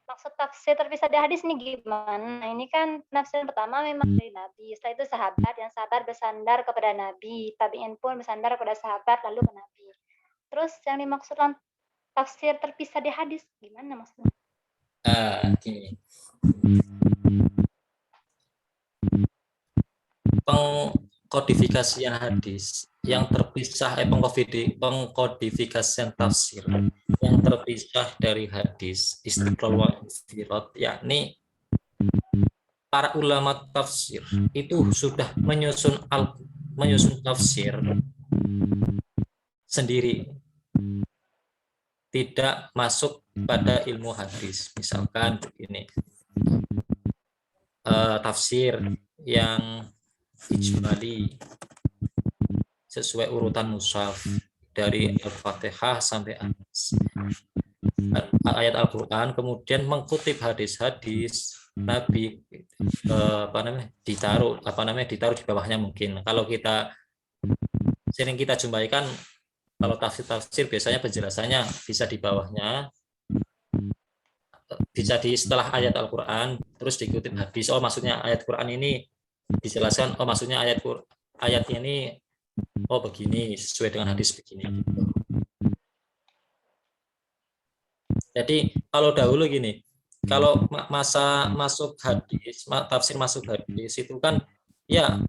maksud tafsir terpisah dari hadis ini gimana? Nah, ini kan tafsir pertama memang dari Nabi, setelah itu sahabat, yang sahabat bersandar kepada Nabi, tabi'in pun bersandar kepada sahabat lalu ke Nabi. Terus yang dimaksudkan tafsir terpisah dari hadis gimana maksudnya? Gini. Pengkodifikasian hadis yang terpisah, pengkodifikasian tafsir yang terpisah dari hadis istiqlal wal infirat, yakni para ulama tafsir itu sudah menyusun tafsir sendiri, tidak masuk pada ilmu hadis. Misalkan begini, tafsir yang ijmali sesuai urutan mushaf dari Al-Fatihah sampai ayat Al-Qur'an, kemudian mengutip hadis-hadis Nabi, ditaruh di bawahnya. Mungkin kalau kita sering kita jumpai kan, kalau tafsir biasanya penjelasannya bisa di bawahnya, bisa di setelah ayat Al-Qur'an terus dikutip hadis. Oh, maksudnya ayat Qur'an ini dijelaskan, oh maksudnya ayat ini oh begini, sesuai dengan hadis begini. Jadi kalau dahulu gini, kalau masa masuk hadis, tafsir masuk hadis itu kan ya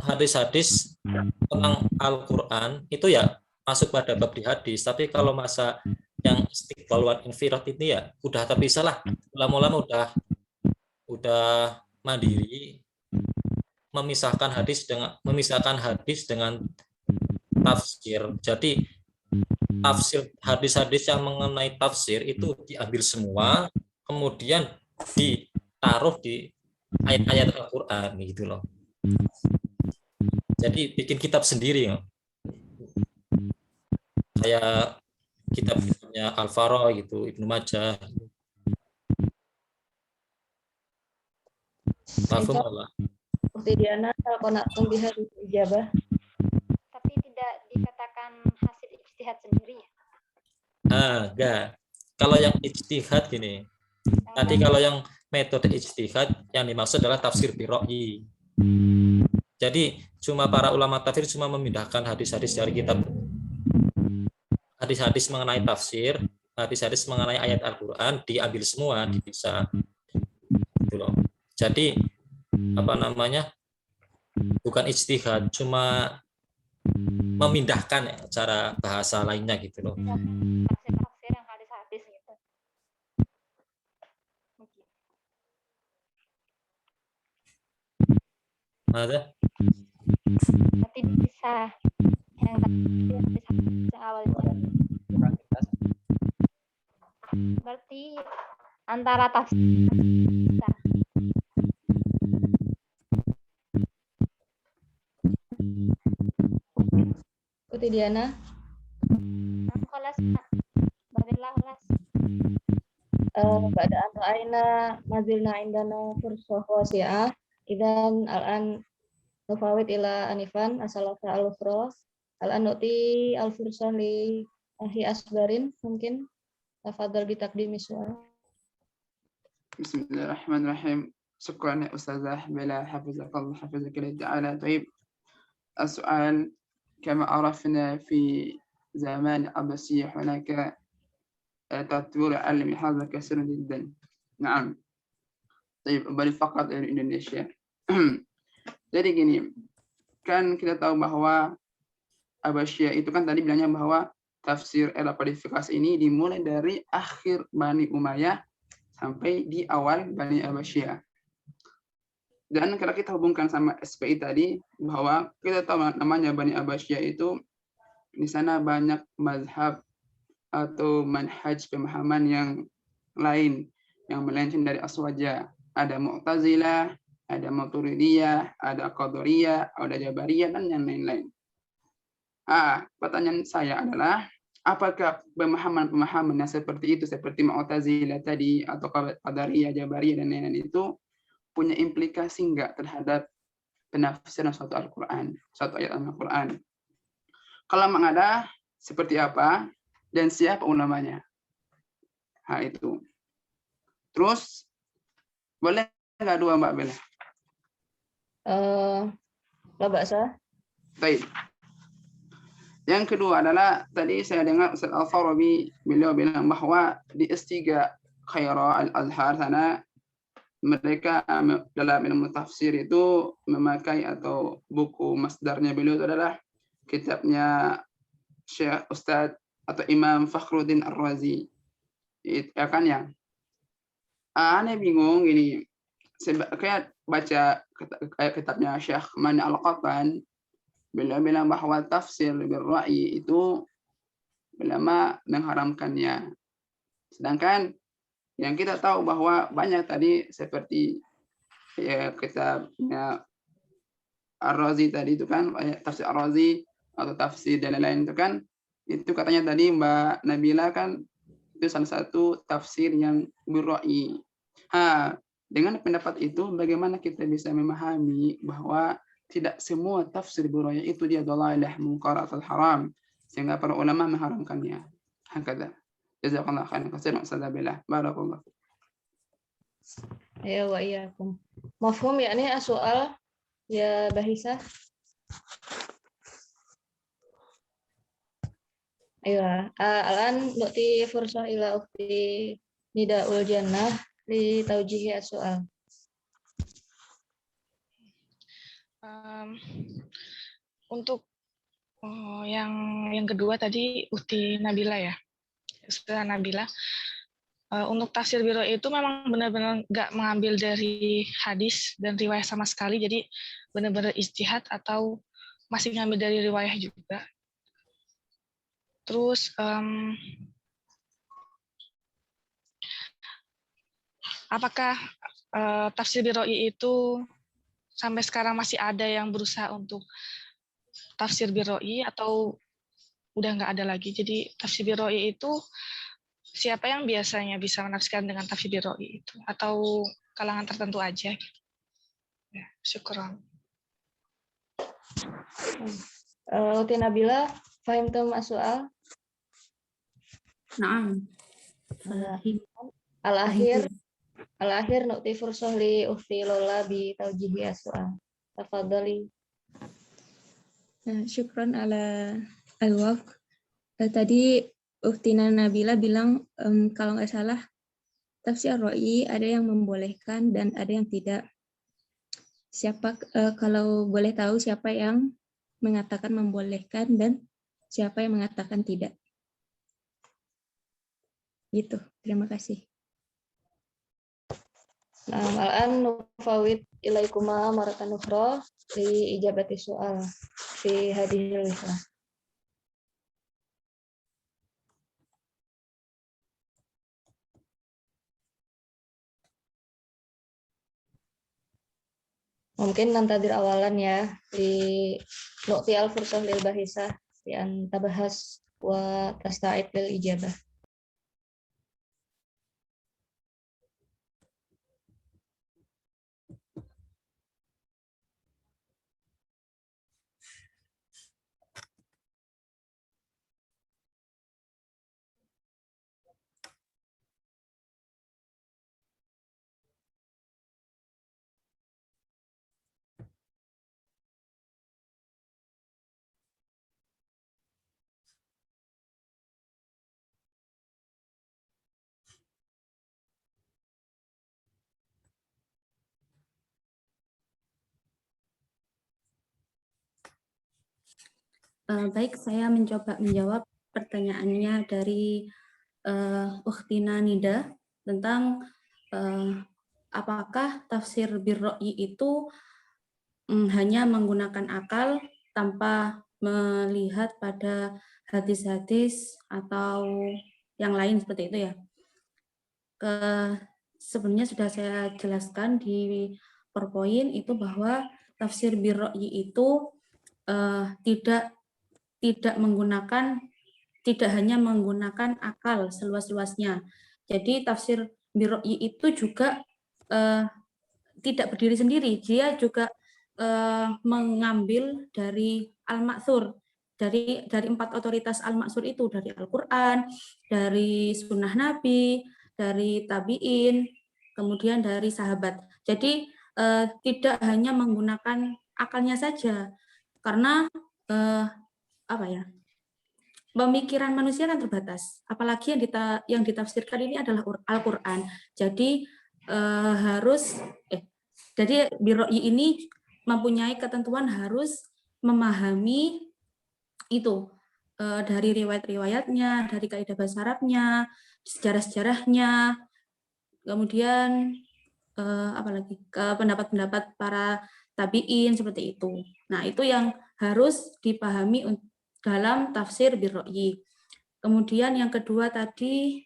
hadis-hadis tentang Al-Quran itu ya masuk pada bab di hadis. Tapi kalau masa yang istiqlal wal infirad ini ya udah terpisah lah. Ulama-ulama udah mandiri memisahkan hadis dengan tafsir. Jadi tafsir hadis-hadis yang mengenai tafsir itu diambil semua, kemudian ditaruh di ayat-ayat Al-Quran gitu loh. Jadi bikin kitab sendiri ya. Kayak kitabnya Al-Fara'i gitu, Ibnu Majah. Paham Allah. Seperti Diana, qalqanatum biha ijabah. Tapi tidak dikatakan hasil ijtihad sendiri ya? Enggak. Kalau yang ijtihad gini. Tadi kalau yang metode ijtihad yang dimaksud adalah tafsir birra'yi. Jadi cuma para ulama tafsir cuma memindahkan hadis-hadis dari kitab, hadis-hadis mengenai tafsir, hadis-hadis mengenai ayat Al-Quran diambil semua, dipisah. Gitu loh. Jadi apa namanya? Bukan ijtihad, cuma memindahkan cara bahasa lainnya gitu loh. Tafsir yang hadis-hadis gitu. Ada? Berarti bisa yang awalnya. Berarti antara tafsir bisa. Seperti Diana. Kelas, barillah kelas. Ba'da an ra'ayna mazilna indana fursah wasi'ah idan al-an nufawid ila anifan asalasa al-ukhra al-an nu'ti al-fursah li ahi asbarin mungkin tafadhal bi taqdimi su'al. Bismillahirrahmanirrahim. Syukran ya Ustazah Bella, hafizakallah hafizakillah ta'ala. Taib. السؤال كما عرفنا في زمان العباسية هناك تطوير علمي هذا كثير جدا. نعم. طيب balik fakat dari Indonesia. Jadi gini, kan kita tahu bahwa Abbasiyah itu kan tadi bilangnya bahwa tafsir era kodifikasi ini dimulai dari akhir Bani Umayyah sampai di awal Bani Abbasiyah. Dan kalau kita hubungkan sama SPI tadi, bahwa kita tahu namanya Bani Abbasiyah itu, di sana banyak mazhab atau manhaj pemahaman yang lain, yang melenceng dari aswaja. Ada Mu'tazilah, ada Maturidiyah, ada Qadariyah, ada Jabariyah, dan yang lain-lain. Pertanyaan saya adalah, apakah pemahaman-pemahaman yang seperti itu, seperti Mu'tazilah tadi, atau Qadariyah, Jabariyah, dan lain-lain itu, punya implikasi enggak terhadap penafsiran suatu Al-Quran, suatu ayat Al-Quran? Kalau memang ada, seperti apa, dan siapa ulamanya? Itu. Terus, boleh nggak dua Mbak Bella? La ba'sa. Baik. Yang kedua adalah, tadi saya dengar Ustaz Al-Farabi, beliau bilang bahwa di S3 Khairah Al-Azhar sana, mereka dalam ilmu tafsir itu memakai atau buku masdarnya beliau itu adalah kitabnya Syekh Ustadz atau Imam Fakhruddin Ar-Razi. Ya kan ya? Aneh bingung ini. Kayak baca kitabnya Syekh Mani Al-Qatan, beliau bilang bahwa tafsir bil-ra'yi itu ulama mengharamkannya. Sedangkan yang kita tahu bahwa banyak tadi seperti ya kitabnya Ar-Razi tadi itu kan, tafsir Ar-Razi atau tafsir dan lain-lain itu kan, itu katanya tadi Mbak Nabila kan itu salah satu tafsir yang bil-ra'yi. Dengan pendapat itu bagaimana kita bisa memahami bahwa tidak semua tafsir bil-ra'yi itu dia dhalalah, munkar atau haram, sehingga para ulama mengharamkannya. Hakada. Jazakallah khairan katsiran Ustaz Bella. Barakallah. Ya wa iyyakum. Mafhum ya ini soal ya Bahisa. Ayo, al-an nu'ti fursah ila ukhti Nidaul Jannah لتوجيه السؤال. Untuk yang kedua tadi Uti Nabila ya, Ustazah Nabila. Untuk tafsir biro itu memang benar-benar nggak mengambil dari hadis dan riwayat sama sekali, jadi benar-benar ijtihad atau masih ngambil dari riwayat juga. Terus apakah tafsir biroi itu sampai sekarang masih ada yang berusaha untuk tafsir biroi atau udah nggak ada lagi? Jadi tafsir biroi itu siapa yang biasanya bisa menafsirkan dengan tafsir biroi itu? Atau kalangan tertentu aja? Gitu. Ya, syukran. Uti Nabila, fahimtum as-su'al? Naam. Al-akhir nu'ti fursah li ukhti Lola bi taujihi as-su'al. Tafadhali. Syukran ala al-waqf. Tadi Ukhtina Nabila bilang kalau nggak salah tafsir Ar-Ra'i ada yang membolehkan dan ada yang tidak. Siapa kalau boleh tahu siapa yang mengatakan membolehkan dan siapa yang mengatakan tidak? Gitu. Terima kasih. Nah, al-an nufawid ilaikuma maratan ukhra li ijabati soal fi hadhil wihlah. Mungkin nantadir awalan ya di nu'ti al-fursah lil bahisah di an tabahas wa tasta'id lil ijabah. Baik, saya mencoba menjawab pertanyaannya dari Ukhtina Nida tentang apakah tafsir birro'i itu hanya menggunakan akal tanpa melihat pada hadis-hadis atau yang lain seperti itu ya. Sebenarnya sudah saya jelaskan di PowerPoint itu bahwa tafsir birro'i itu tidak hanya menggunakan akal seluas-luasnya. Jadi tafsir birro'i itu juga tidak berdiri sendiri. Dia juga mengambil dari al-ma'thur, dari 4 otoritas al-ma'thur itu, dari Al-Quran, dari sunnah Nabi, dari tabi'in, kemudian dari sahabat. Jadi tidak hanya menggunakan akalnya saja, karena pemikiran manusia kan terbatas. Apalagi yang ditafsirkan ini adalah Al-Quran. Jadi jadi birro'i ini mempunyai ketentuan harus memahami itu dari riwayat-riwayatnya, dari kaidah bahasa Arabnya, sejarah-sejarahnya, kemudian apalagi pendapat-pendapat para tabi'in seperti itu. Nah, itu yang harus dipahami dalam tafsir birro'i. Kemudian yang kedua tadi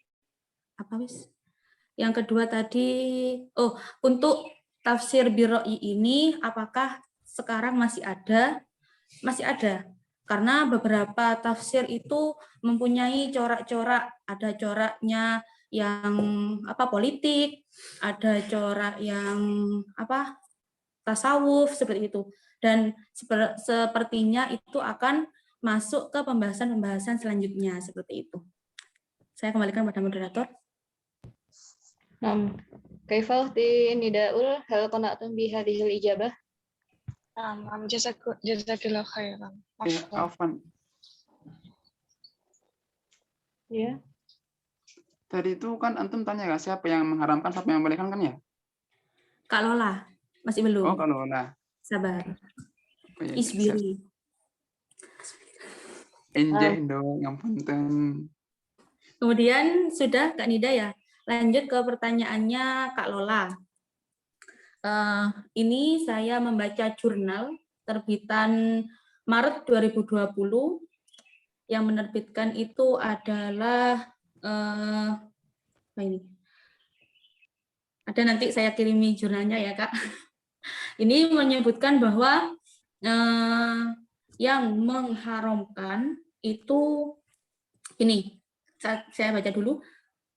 untuk tafsir birro'i ini apakah sekarang masih ada? Masih ada. Karena beberapa tafsir itu mempunyai corak-corak, ada coraknya yang politik, ada corak yang tasawuf seperti itu. Dan sepertinya itu akan masuk ke pembahasan selanjutnya seperti itu. Saya kembalikan pada moderator. Kaifa ukhti Nidaul hal qana'tum bi hadhil ijabah? Jazakillahu khairan. Afwan. Ya. Tadi itu kan antum tanya nggak siapa yang mengharamkan, siapa yang membolehkan kan ya? Kak Lola, masih Oh, belum. kalau lah. Sabar. Oh, iya, Isbiri. enjeh dong, yang punten. Kemudian sudah Kak Nida ya. Lanjut ke pertanyaannya Kak Lola. Ini saya membaca jurnal terbitan Maret 2020. Yang menerbitkan itu adalah apa ini? Ada nanti saya kirimi jurnalnya ya Kak. Ini menyebutkan bahwa yang mengharamkan itu ini. Saya baca dulu.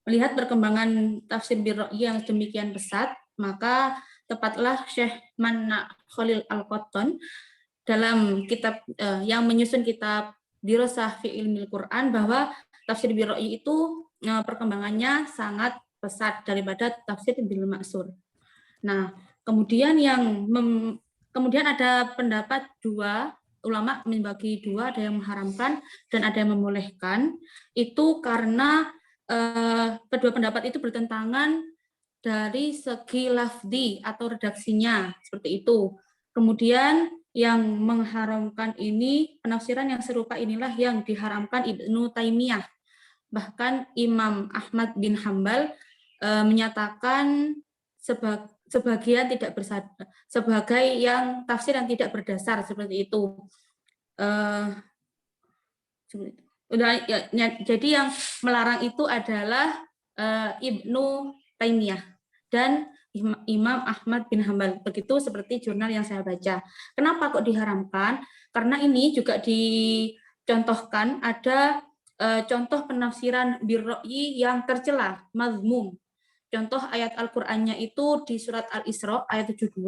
Melihat perkembangan tafsir bir-ra'yi yang demikian pesat, maka tepatlah Syekh Manna Khalil Al-Qattan dalam kitab yang menyusun kitab Dirasah fi Ilmil Quran bahwa tafsir bir-ra'yi itu perkembangannya sangat pesat daripada tafsir bil maksur. Nah, kemudian kemudian ada pendapat dua, ulama membagi dua, ada yang mengharamkan dan ada yang membolehkan. Itu karena kedua pendapat itu bertentangan dari segi lafzi atau redaksinya, seperti itu. Kemudian yang mengharamkan ini, penafsiran yang serupa inilah yang diharamkan Ibnu Taimiyah. Bahkan Imam Ahmad bin Hambal menyatakan sebagian tidak bersadar, sebagai yang tafsir yang tidak berdasar, seperti itu. Jadi yang melarang itu adalah Ibnu Taimiyah dan Imam Ahmad bin Hambal. Begitu seperti jurnal yang saya baca. Kenapa kok diharamkan? Karena ini juga dicontohkan ada contoh penafsiran bir-ra'yi yang tercela, mazmum. Contoh ayat Al-Qur'annya itu di surat Al-Isra ayat 72.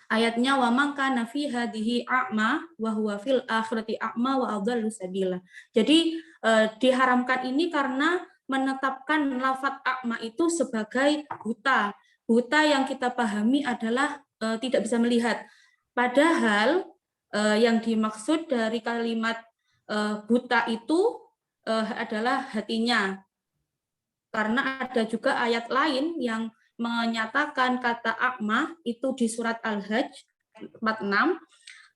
Ayatnya wa man kana fi hadhihi a'ma wa huwa fil akhirati a'ma wa adallu sabila. Jadi diharamkan ini karena menetapkan lafadz a'ma itu sebagai buta. Buta yang kita pahami adalah tidak bisa melihat. Padahal yang dimaksud dari kalimat buta itu adalah hatinya. Karena ada juga ayat lain yang menyatakan kata a'ma itu di surat Al-Hajj 46,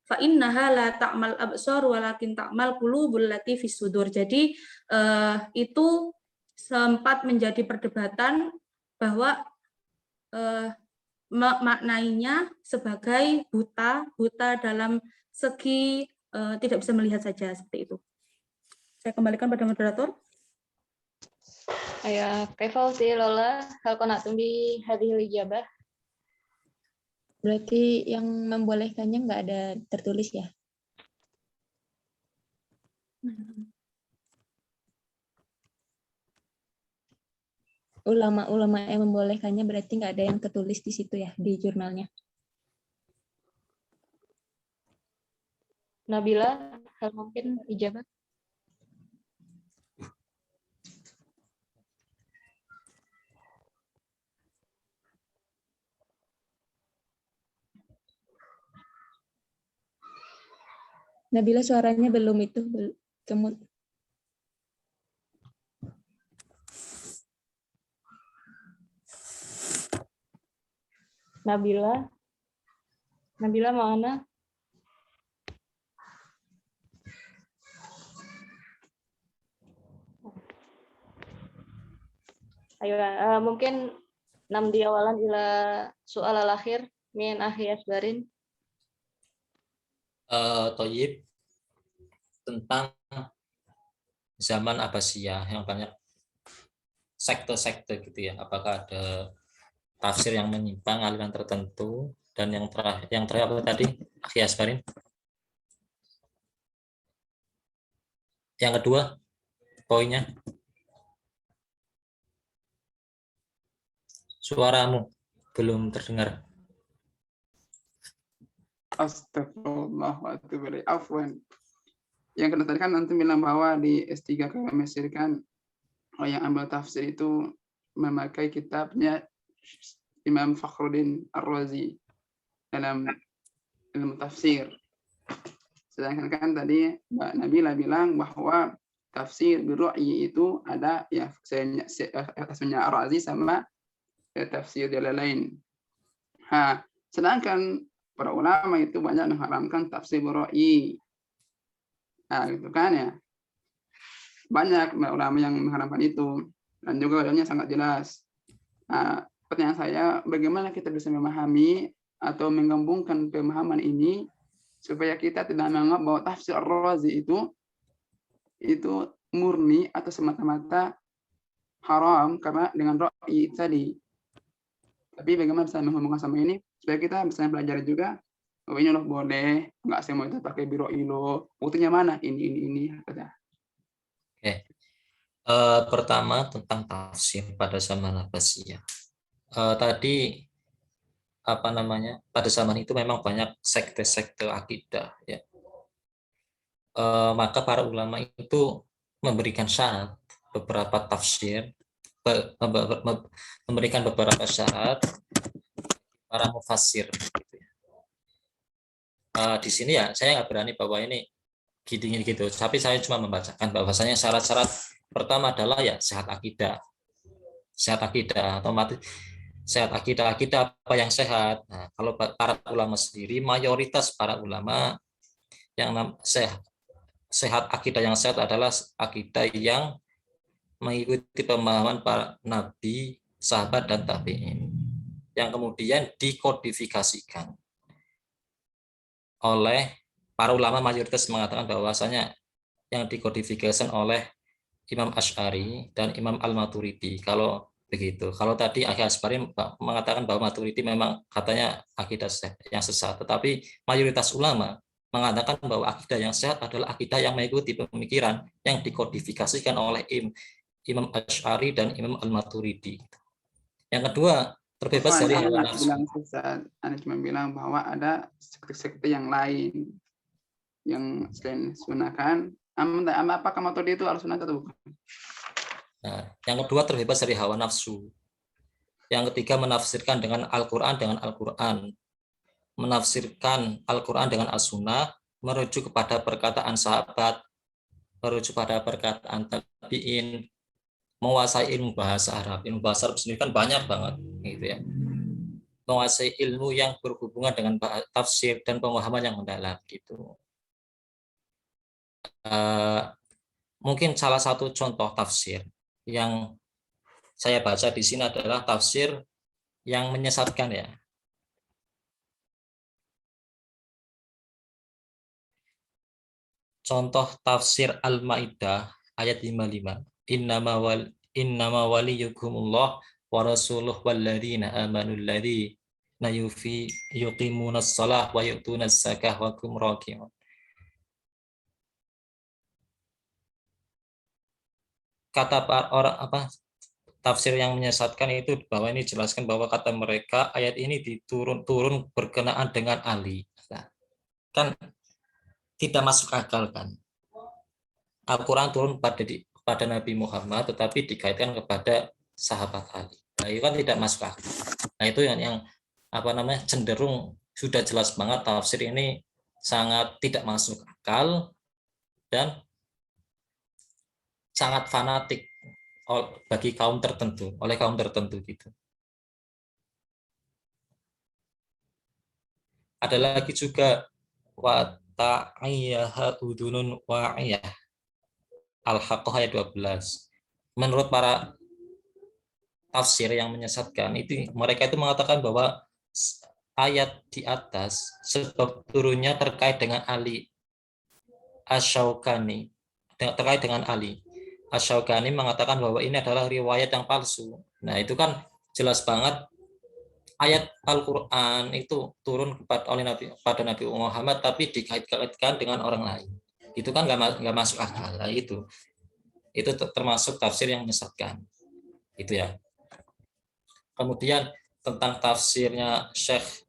fa innaha la ta'mal absar walakin ta'mal qulubul lati fis sudur. Jadi itu sempat menjadi perdebatan bahwa maknainya sebagai buta dalam segi tidak bisa melihat saja, seperti itu. Saya kembalikan pada moderator. Ayah, kaifa uti Lola, hal qanatum bi hadhil ijabah? Berarti yang membolehkannya nggak ada tertulis ya? Ulama-ulama yang membolehkannya berarti nggak ada yang tertulis di situ ya, di jurnalnya. Nabila, hal mungkin ijabah? Nabila suaranya belum itu, kemut. Nabila mana? Ayo, mungkin namdi awalan ila soal al-akhir min akhi Asbarin. Toyib, tentang zaman Abbasiyah yang banyak sekte-sekte gitu ya. Apakah ada tafsir yang menyimpang aliran tertentu? Dan yang terakhir apa tadi, Akhi Asbarin? Yang kedua poinnya, suaramu belum terdengar. Astagfirullah wa atubu ilaih. Afwan. Yang kena tadi kan nanti bilang bahwa di S3 ke Mesir kan yang ambil tafsir itu memakai kitabnya Imam Fakhruddin Ar-Razi dalam ilmu tafsir. Sedangkan kan tadi Mbak Nabila bilang bahwa tafsir birra'yi itu ada ya tafsirnya Ar-Razi sama tafsir Jalalain. Sedangkan para ulama itu banyak mengharamkan tafsir birra'yi. Gitu kan ya. Banyak ulama yang mengharamkan itu dan juga dalilnya sangat jelas. Pertanyaan saya, bagaimana kita bisa memahami atau menggabungkan pemahaman ini supaya kita tidak menganggap bahwa tafsir Ar-Razi itu murni atau semata-mata haram karena dengan ra'yi tadi. Tapi bagaimana bisa menghubungkan sama ini supaya kita bisa belajar juga bahwa ini loh boleh, nggak semua itu pakai birra'yi loh. Buktinya mana? Ini. Oke. Pertama tentang tafsir pada zaman Abbasiyah. Tadi pada zaman itu memang banyak sekte-sekte akidah ya. Maka para ulama itu memberikan syarat beberapa tafsir, memberikan beberapa syarat para mufassir. Di sini ya saya nggak berani bahwa ini gitu, tapi saya cuma membacakan bahwasanya syarat-syarat pertama adalah ya sehat akidah, otomatis sehat akidah apa yang sehat. Nah, kalau para ulama sendiri, mayoritas para ulama yang sehat akidah yang sehat adalah akidah yang mengikuti pemahaman para nabi, sahabat dan tabi'in yang kemudian dikodifikasikan oleh para ulama. Mayoritas mengatakan bahwasanya yang dikodifikasikan oleh Imam Asy'ari dan Imam Al-Maturidi. Kalau begitu, kalau tadi Asy'ari mengatakan bahwa Maturidi memang katanya akidah yang sesat, tetapi mayoritas ulama mengatakan bahwa akidah yang sehat adalah akidah yang mengikuti pemikiran yang dikodifikasikan oleh Imam Asy'ari dan Imam Al-Maturidi. Yang kedua, terbebas dari hawa nafsu. Anda cuma bilang bahwa ada sekte-sekte yang lain yang selain sunnah kan. Apakah Maturidi itu harus sunnah atau bukan? Nah, yang kedua terbebas dari hawa nafsu. Yang ketiga menafsirkan dengan Al-Quran menafsirkan Al-Quran dengan As-Sunnah, merujuk kepada perkataan sahabat, merujuk pada perkataan tabi'in, menguasai ilmu bahasa Arab. Ilmu bahasa Arab sendiri kan banyak banget, gitu ya. Menguasai ilmu yang berhubungan dengan tafsir dan pemahaman yang mendalam, gitu. Mungkin salah satu contoh tafsir yang saya baca di sini adalah tafsir yang menyesatkan ya. Contoh tafsir Al-Maidah ayat 55. Innama waliyukumullah wa rasuluh walladzina amanu alladzina yuqimunas shalah wa yu'tunas zakah wa hum raki'un. Kata orang tafsir yang menyesatkan itu bahwa ini jelaskan bahwa kata mereka ayat ini turun berkenaan dengan Ali. Kan tidak masuk akal kan. Al-Quran turun pada Nabi Muhammad tetapi dikaitkan kepada sahabat Ali. Nah, itu kan tidak masuk akal. Nah, itu yang cenderung sudah jelas banget tafsir ini sangat tidak masuk akal dan sangat fanatik bagi kaum tertentu, oleh kaum tertentu gitu. Ada lagi juga wa ta'iyyaha udunun wa'iyah. Al-Haqqah ayat 12. Menurut para tafsir yang menyesatkan itu, mereka itu mengatakan bahwa ayat di atas sebab turunnya terkait dengan Ali. Asy-Syaukani terkait dengan Ali. Asy-Syaukani mengatakan bahwa ini adalah riwayat yang palsu. Nah, itu kan jelas banget ayat Al-Quran itu turun pada Nabi Muhammad tapi dikait-kaitkan dengan orang lain. Itu kan nggak masuk akal. Nah, itu termasuk tafsir yang menyesatkan. Itu ya. Kemudian tentang tafsirnya Syekh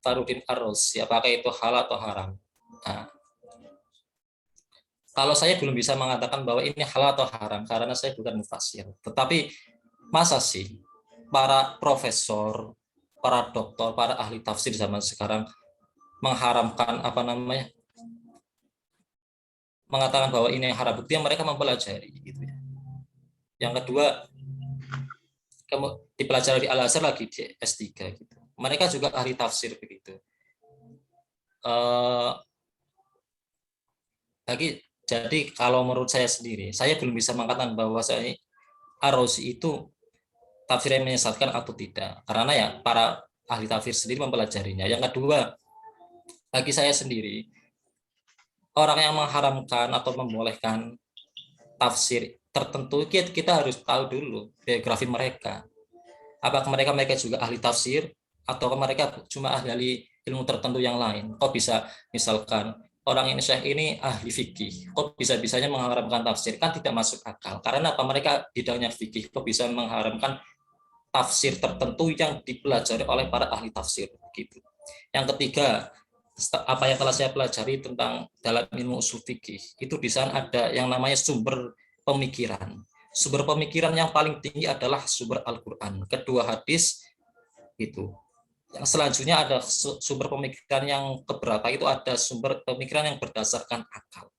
Faruddin Ar-Razi, apakah itu halal atau haram? Nah, kalau saya belum bisa mengatakan bahwa ini halal atau haram karena saya bukan mufassir. Tetapi masa sih para profesor, para doktor, para ahli tafsir zaman sekarang mengharamkan mengatakan bahwa ini haram, bukti yang mereka mempelajari gitu ya. Yang kedua, dipelajari di Al-Azhar lagi di S3 gitu. Mereka juga ahli tafsir begitu. Jadi kalau menurut saya sendiri, saya belum bisa mengatakan bahwa saya Ar-Razi itu tafsir yang menyesatkan atau tidak, karena ya para ahli tafsir sendiri mempelajarinya. Yang kedua, bagi saya sendiri, orang yang mengharamkan atau membolehkan tafsir tertentu, kita harus tahu dulu biografi mereka. Apakah mereka juga ahli tafsir atau mereka cuma ahli ilmu tertentu yang lain? Kok bisa misalkan orang ini syekh ini ahli fikih, kok bisa-bisanya mengharamkan tafsir? Kan tidak masuk akal. Karena apa? Mereka bidangnya fikih, kok bisa mengharamkan tafsir tertentu yang dipelajari oleh para ahli tafsir gitu. Yang ketiga, apa yang telah saya pelajari tentang dalam ilmu usul fikih, itu di sana ada yang namanya sumber pemikiran. Sumber pemikiran yang paling tinggi adalah sumber Al-Qur'an, kedua hadis itu. Yang selanjutnya ada sumber pemikiran yang keberapa, itu ada sumber pemikiran yang berdasarkan akal.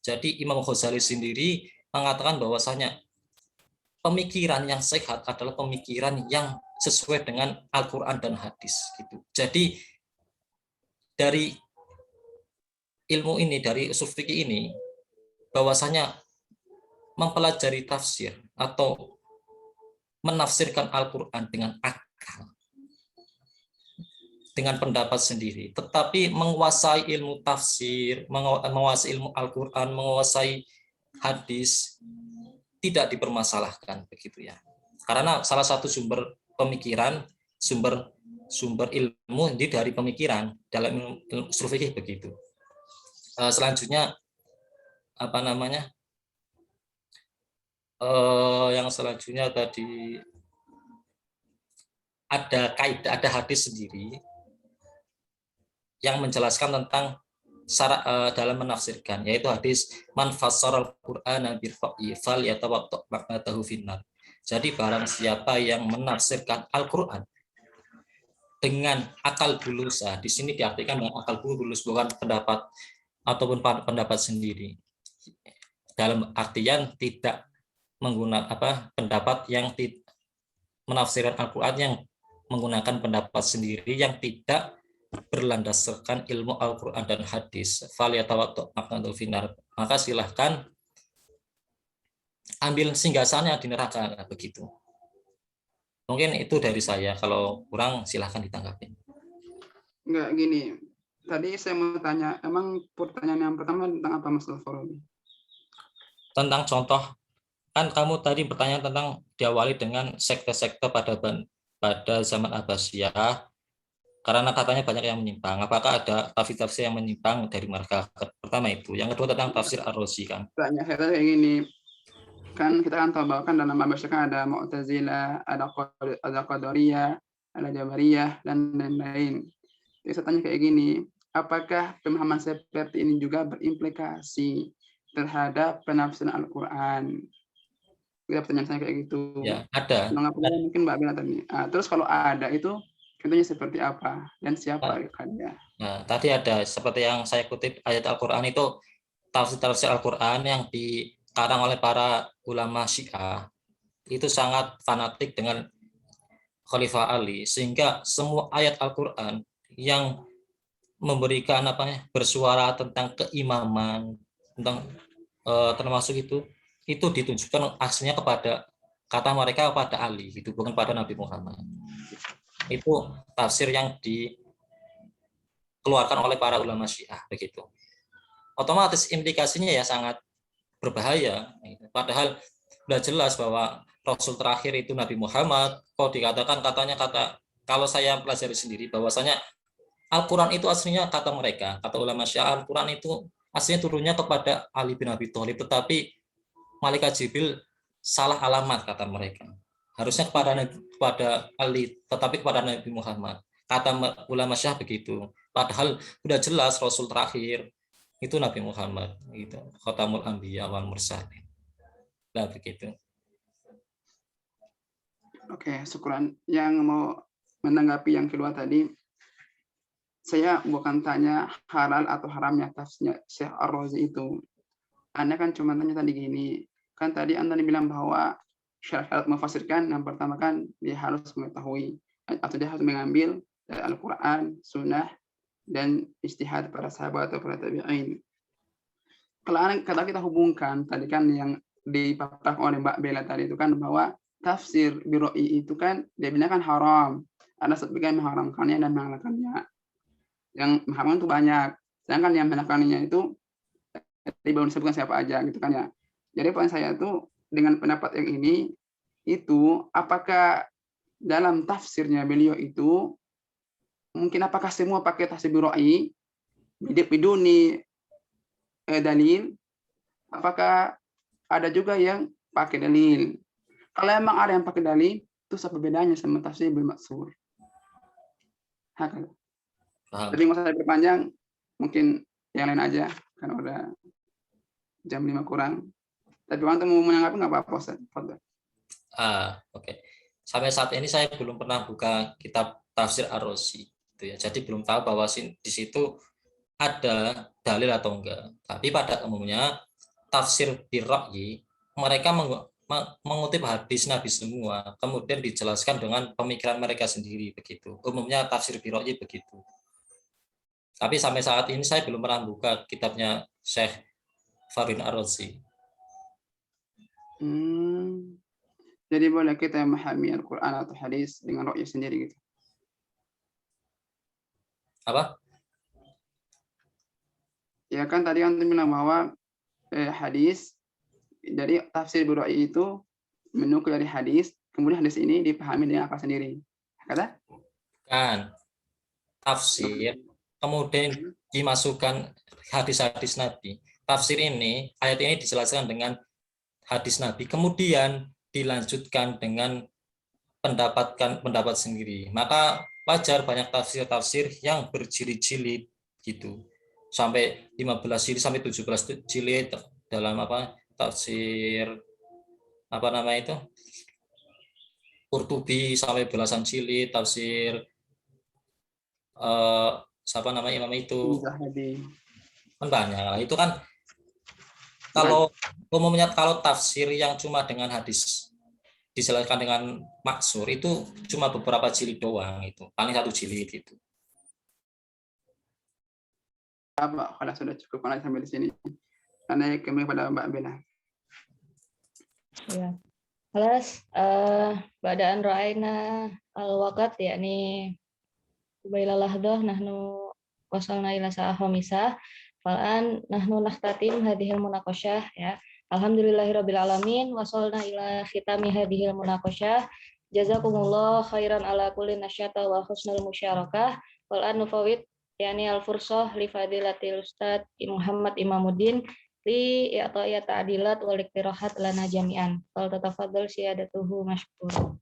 Jadi Imam Ghazali sendiri mengatakan bahwasanya pemikiran yang sehat adalah pemikiran yang sesuai dengan Al-Qur'an dan hadis gitu. Jadi dari ilmu ini, dari usul fikih ini, bahwasanya mempelajari tafsir atau menafsirkan Al-Qur'an dengan akal, dengan pendapat sendiri, tetapi menguasai ilmu tafsir, menguasai ilmu Al-Qur'an, menguasai hadis, tidak dipermasalahkan begitu ya. Karena salah satu sumber pemikiran, sumber ilmu ini dari pemikiran dalam ilmu usul fikih begitu. Selanjutnya apa namanya? Yang selanjutnya tadi ada kaidah, ada hadis sendiri yang menjelaskan tentang dalam menafsirkan, yaitu hadis man fassara al-Qur'ana bil faqih fal yatawatta ma'natahu finnar. Jadi barang siapa yang menafsirkan Al-Qur'an dengan akal bulusa, di sini diartikan dengan akal bulus, bukan pendapat ataupun pendapat sendiri. Dalam artian tidak menggunakan pendapat yang menafsirkan Al-Qur'an yang menggunakan pendapat sendiri yang tidak berlandaskan ilmu Al-Qur'an dan hadis. Maka silahkan ambil singgasannya di neraka begitu. Mungkin itu dari saya, kalau kurang silahkan ditanggapi. Enggak, gini. Tadi saya mau tanya, emang pertanyaan yang pertama tentang apa Mas Al-Farabi? Tentang contoh, kan kamu tadi bertanya tentang diawali dengan sekte-sekte pada zaman Abbasiyah, karena katanya banyak yang menyimpang. Apakah ada tafsir-tafsir yang menyimpang dari mereka? Pertama itu. Yang kedua tentang tafsir Ar-Razi kan. Tanya saya kayak gini. Kan kita kan tahu bahwa kan dalam Abbasiyah kan ada Mu'tazilah, ada Qadariyah, ada Jabariyah dan lain-lain. Jadi saya tanya kayak gini, apakah pemahaman seperti ini juga berimplikasi terhadap penafsiran Al-Qur'an? Kita pertanyaan saya kayak gitu. Ya, ada. Mungkin Mbak Bila tadi. Terus kalau ada itu contohnya seperti apa dan siapa dia? Nah, tadi ada seperti yang saya kutip ayat Al-Qur'an itu, tafsir Al-Qur'an yang dikarang oleh para ulama Syiah itu sangat fanatik dengan Khalifah Ali, sehingga semua ayat Al-Qur'an yang memberikan bersuara tentang keimaman, tentang termasuk itu ditunjukkan aslinya kepada, kata mereka, kepada Ali, itu bukan pada Nabi Muhammad. Itu tafsir yang dikeluarkan oleh para ulama Syiah begitu. Otomatis implikasinya ya sangat berbahaya. Padahal sudah jelas bahwa Rasul terakhir itu Nabi Muhammad. Kok dikatakan kalau saya pelajari sendiri bahwasanya Al-Quran itu aslinya, kata mereka, kata ulama Syiah, Al-Quran itu aslinya turunnya kepada Ali bin Abi Thalib, tetapi Malaikat Jibril salah alamat, kata mereka. Harusnya kepada Ali, tetapi kepada Nabi Muhammad. Kata ulama Syiah begitu. Padahal sudah jelas Rasul terakhir itu Nabi Muhammad, gitu. Khatamul Anbiya wal Mursalin. Nah, begitu. Oke, syukran. Yang mau menanggapi yang kedua tadi, saya bukan tanya halal atau haramnya tafsirnya Syekh Ar-Razi itu. Anda kan cuma tanya tadi gini, kan tadi Anda bilang bahwa syarat-syarat memfasirkan yang pertama kan dia harus mengetahui atau dia harus mengambil dari Al-Quran, Sunnah, dan istihad para sahabat atau para tabi'in. Kalau kita hubungkan tadi kan yang dipaparkan oleh Mbak Bella tadi itu kan bahwa tafsir biroi itu kan dia bilang kan haram. Ada sebagian mengharamkannya dan menghalalkannya. Yang mengharamkan itu banyak. Sedangkan yang menghalalkannya itu tadi belum disebutkan siapa aja gitu kan ya. Jadi poin saya tuh dengan pendapat yang ini itu apakah dalam tafsirnya beliau itu mungkin apakah semua pakai tafsir biroi biduni dalil, apakah ada juga yang pakai dalil? Kalau emang ada yang pakai dalil, itu apa bedanya sama tafsir bil maksur? Tapi nggak usah diperpanjang, mungkin yang lain aja, kan udah jam 5 kurang. Tapi waktu mau menanggapi nggak apa-apa, Ustaz. Oke. Sampai saat ini saya belum pernah buka kitab tafsir Ar-Razi, gitu ya. Jadi belum tahu bahwa di situ ada dalil atau enggak. Tapi pada umumnya tafsir birra'yi mereka mengutip hadis Nabi semua, kemudian dijelaskan dengan pemikiran mereka sendiri begitu. Umumnya tafsir birra'yi begitu. Tapi sampai saat ini saya belum pernah buka kitabnya Syekh Farin Ar-Razi. Jadi boleh kita memahami Al-Quran atau hadis dengan ra'yi sendiri gitu. Apa? Ya kan tadi Anda bilang bahwa hadis dari tafsir birra'yi itu menukil dari hadis, kemudian hadis ini dipahami dengan akal sendiri. Kata? Kan tafsir, kemudian dimasukkan hadis-hadis Nabi. Tafsir ini, ayat ini dijelaskan dengan hadis Nabi, kemudian dilanjutkan dengan pendapat sendiri. Maka wajar banyak tafsir-tafsir yang berjilid-jilid gitu. Sampai 15 jilid sampai 17 jilid dalam tafsir Qurtubi sampai belasan jilid, tafsir Imam itu kan banyak. Itu kan kalau umumnya kalau tafsir yang cuma dengan hadis dijelaskan dengan maksur itu cuma beberapa jilid doang, itu paling 1 jilid itu. Pak, kalau sudah cukup kalau sampai di sini. Anda kembali pada Mbak Bella. Ya. Kelas badaan ra'aina al-waqt yakni qabaila lahdah nahnu wasalna ila sa'ah khamisah falan nahnu nahtatim hadhil munaqasyah ya. Alhamdulillahirabbil alamin wasalna ila khitami hadhil munaqasyah. Jazakumullah khairan ala kulli nasyata wa husnul musyarakah wal an nufawid yakni al-fursah li fadilatil Ustaz Muhammad Imamuddin li i'ta'i ta'dilat wal iqtirahat lana jami'an. Fal tatafadhal siyadatuhu mashkur.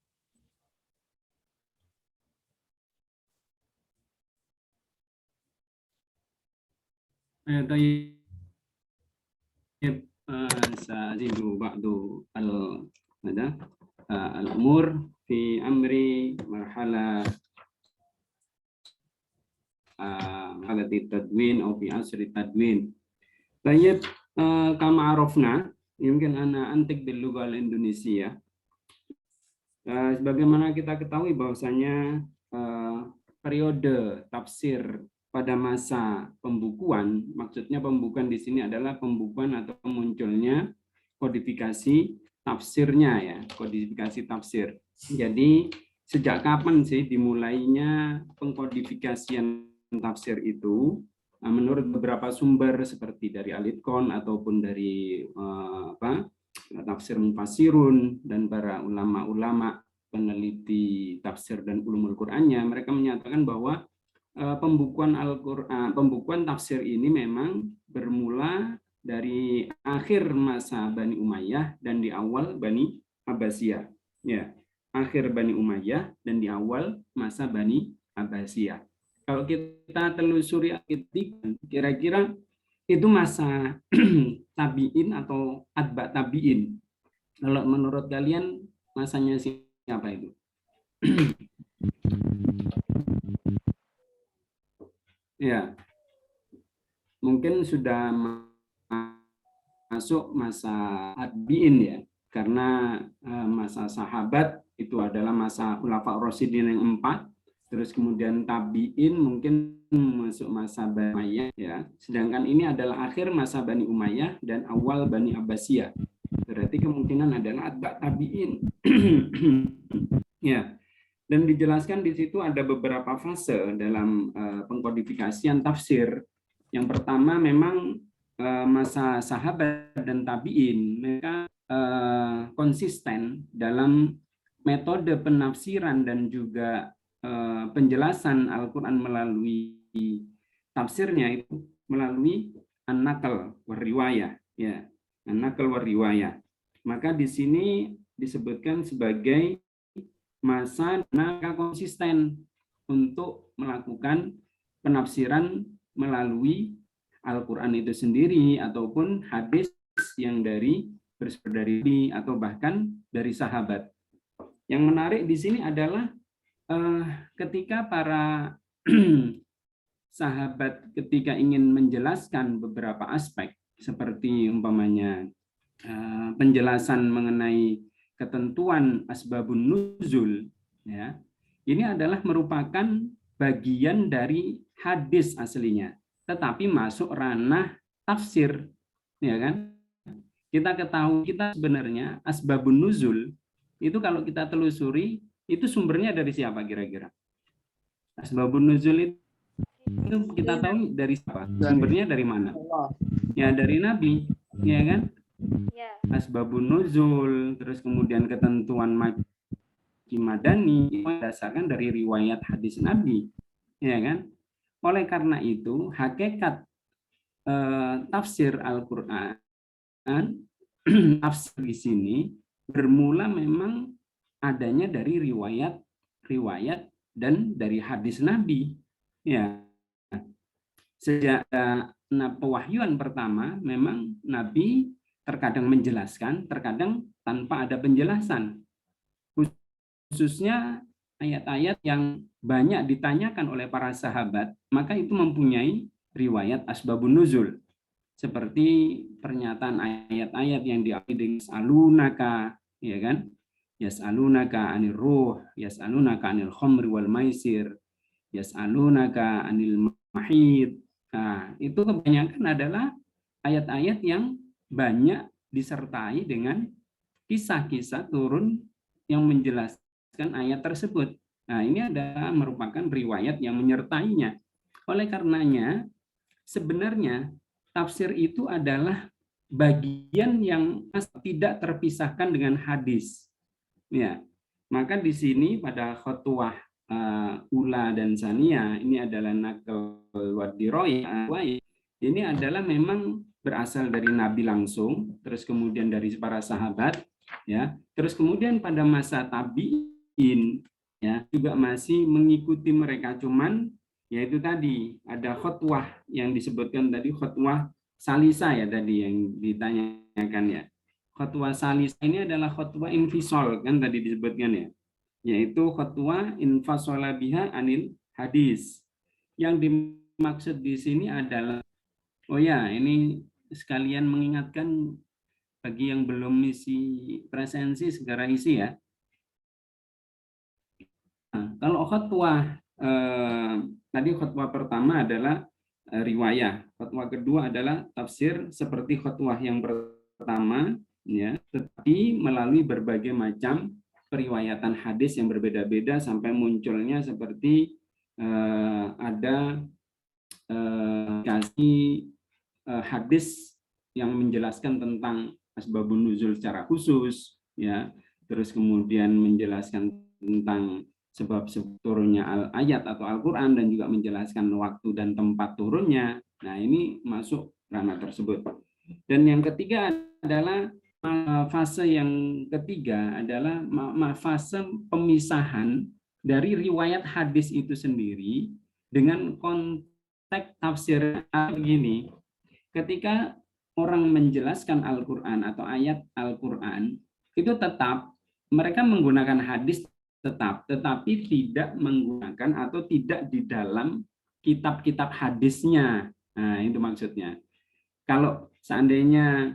Sa'zidu ba'du al-umur fi amri marhala halati tadwin atau fi asri tadwin. Tayyib kama arafna mungkin ana antik bil lugha al-Indonesia. Sebagaimana kita ketahui bahwasanya periode tafsir pada masa pembukuan, maksudnya pembukuan di sini adalah pembukuan atau munculnya kodifikasi tafsirnya ya, kodifikasi tafsir. Jadi sejak kapan sih dimulainya pengkodifikasian tafsir itu? Menurut beberapa sumber seperti dari Al-Itqan ataupun dari tafsir Mufassirun dan para ulama-ulama peneliti tafsir dan ulumul Qur'annya, mereka menyatakan bahwa pembukuan tafsir ini memang bermula dari akhir masa Bani Umayyah dan di awal Bani Abbasiyah. Ya, akhir Bani Umayyah dan di awal masa Bani Abbasiyah. Kalau kita telusuri kira-kira itu masa tabi'in atau atba tabi'in. Kalau menurut kalian masanya siapa itu? Ya, mungkin sudah masuk masa tabi'in ya, karena masa sahabat itu adalah masa Khulafa Rasyidin yang 4, terus kemudian tabi'in mungkin masuk masa Bani Umayyah ya, sedangkan ini adalah akhir masa Bani Umayyah dan awal Bani Abbasiyah, berarti kemungkinan adalah atba' tabi'in. Ya, dan dijelaskan di situ ada beberapa fase dalam pengkodifikasian tafsir. Yang pertama memang masa sahabat dan tabi'in, mereka konsisten dalam metode penafsiran dan juga penjelasan Al-Quran melalui tafsirnya itu melalui an-naql war-riwayah ya, an-naql war-riwayah. Maka di sini disebutkan sebagai masa mereka konsisten untuk melakukan penafsiran melalui Al-Quran itu sendiri ataupun hadis yang bersumber dari atau bahkan dari sahabat. Yang menarik di sini adalah ketika para sahabat ketika ingin menjelaskan beberapa aspek seperti umpamanya penjelasan mengenai ketentuan asbabun nuzul ya, ini adalah merupakan bagian dari hadis aslinya, tetapi masuk ranah tafsir ya kan. Kita ketahui kita sebenarnya asbabun nuzul itu kalau kita telusuri itu sumbernya dari siapa kira-kira? Asbabun nuzul itu kita tahu dari siapa? Sumbernya dari mana? Ya dari Nabi, ya kan? Asbabun nuzul, terus kemudian ketentuan madani itu berdasarkan dari riwayat hadis Nabi, ya kan? Oleh karena itu hakikat tafsir Al-Quran, tafsir di sini bermula memang adanya dari riwayat dan dari hadis Nabi. Ya, sejak pewahyuan pertama memang Nabi terkadang menjelaskan, terkadang tanpa ada penjelasan. Khususnya ayat-ayat yang banyak ditanyakan oleh para sahabat, maka itu mempunyai riwayat asbabun nuzul. Seperti pernyataan ayat-ayat yang diambil dengan yas'alunaka, ya kan? Yas'alunaka anil ruh, yas'alunaka anil khamri wal maisir, yas'alunaka anil mahid. Nah, itu kebanyakan adalah ayat-ayat yang banyak disertai dengan kisah-kisah turun yang menjelaskan ayat tersebut. Nah, ini adalah merupakan riwayat yang menyertainya. Oleh karenanya, sebenarnya tafsir itu adalah bagian yang tidak terpisahkan dengan hadis. Ya, maka di sini pada khutbah ula dan saniyah ini adalah naql wa dirayah. Ini adalah memang berasal dari Nabi langsung, terus kemudian dari para sahabat, ya, terus kemudian pada masa tabi'in, ya, juga masih mengikuti mereka, cuman yaitu tadi ada khutbah yang disebutkan tadi khutbah salisa ya tadi yang ditanyakan ya. Khutbah salisa ini adalah khutbah infisol kan tadi disebutkan ya, yaitu khutbah infasola biha anil hadis. Yang dimaksud di sini adalah, oh ya, ini sekalian mengingatkan bagi yang belum isi presensi segera isi ya. Nah, kalau khutbah tadi khutbah pertama adalah riwayah, khutbah kedua adalah tafsir seperti khutbah yang pertama ya, tetapi melalui berbagai macam periwayatan hadis yang berbeda-beda sampai munculnya seperti ada kasih hadis yang menjelaskan tentang asbabun nuzul secara khusus ya, terus kemudian menjelaskan tentang sebab turunnya ayat atau Al-Quran dan juga menjelaskan waktu dan tempat turunnya. Nah, ini masuk ranah tersebut. Dan yang ketiga adalah fase yang ketiga adalah fase pemisahan dari riwayat hadis itu sendiri dengan konteks tafsir. Begini, ketika orang menjelaskan Al-Quran atau ayat Al-Quran, itu tetap mereka menggunakan hadis tetapi tidak menggunakan atau tidak di dalam kitab-kitab hadisnya. Nah, itu maksudnya. Kalau seandainya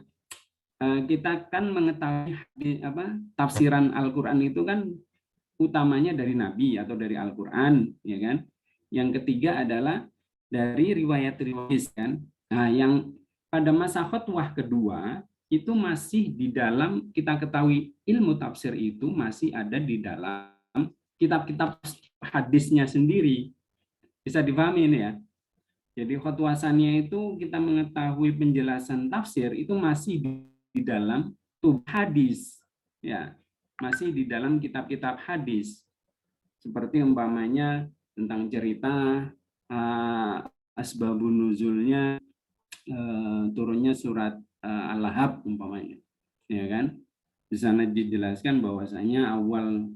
kita kan mengetahui tafsiran Al-Qur'an itu kan utamanya dari Nabi atau dari Al-Qur'an, ya kan? Yang ketiga adalah dari riwayat-riwayat kan. Nah, yang pada masa khutbah kedua itu masih di dalam, kita ketahui ilmu tafsir itu masih ada di dalam kitab-kitab hadisnya sendiri. Bisa dipahami ini ya. Jadi khutbah saniyah itu kita mengetahui penjelasan tafsir itu masih di dalam tubuh hadis, ya, masih di dalam kitab-kitab hadis. Seperti umpamanya tentang cerita asbabun nuzulnya turunnya surat Al-Lahab umpamanya, ya kan? Di sana dijelaskan bahwasanya awal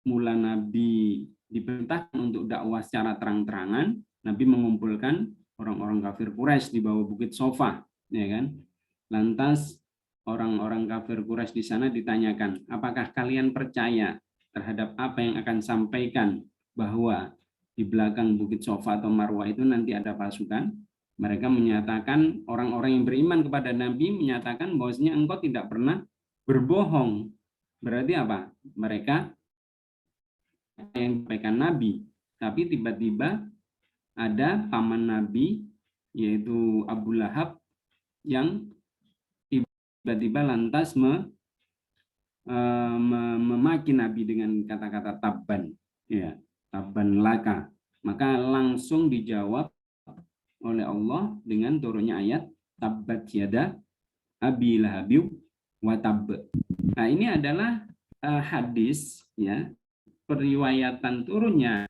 mula Nabi diperintahkan untuk dakwah secara terang-terangan, Nabi mengumpulkan orang-orang kafir Quraisy di bawah bukit Sofa, ya kan? Lantas orang-orang kafir Quraisy di sana ditanyakan, apakah kalian percaya terhadap apa yang akan sampaikan bahwa di belakang bukit Sofa atau Marwah itu nanti ada pasukan? Mereka menyatakan, orang-orang yang beriman kepada Nabi menyatakan bahwasanya engkau tidak pernah berbohong. Berarti apa? Mereka yang disampaikan Nabi, tapi tiba-tiba ada paman Nabi yaitu Abu Lahab yang tiba-tiba lantas memaki Nabi dengan kata-kata tabban, ya, tabban laka. Maka langsung dijawab oleh Allah dengan turunnya ayat tabbat yada abi lahabib wa tabb. Nah, ini adalah hadis, ya, periwayatan turunnya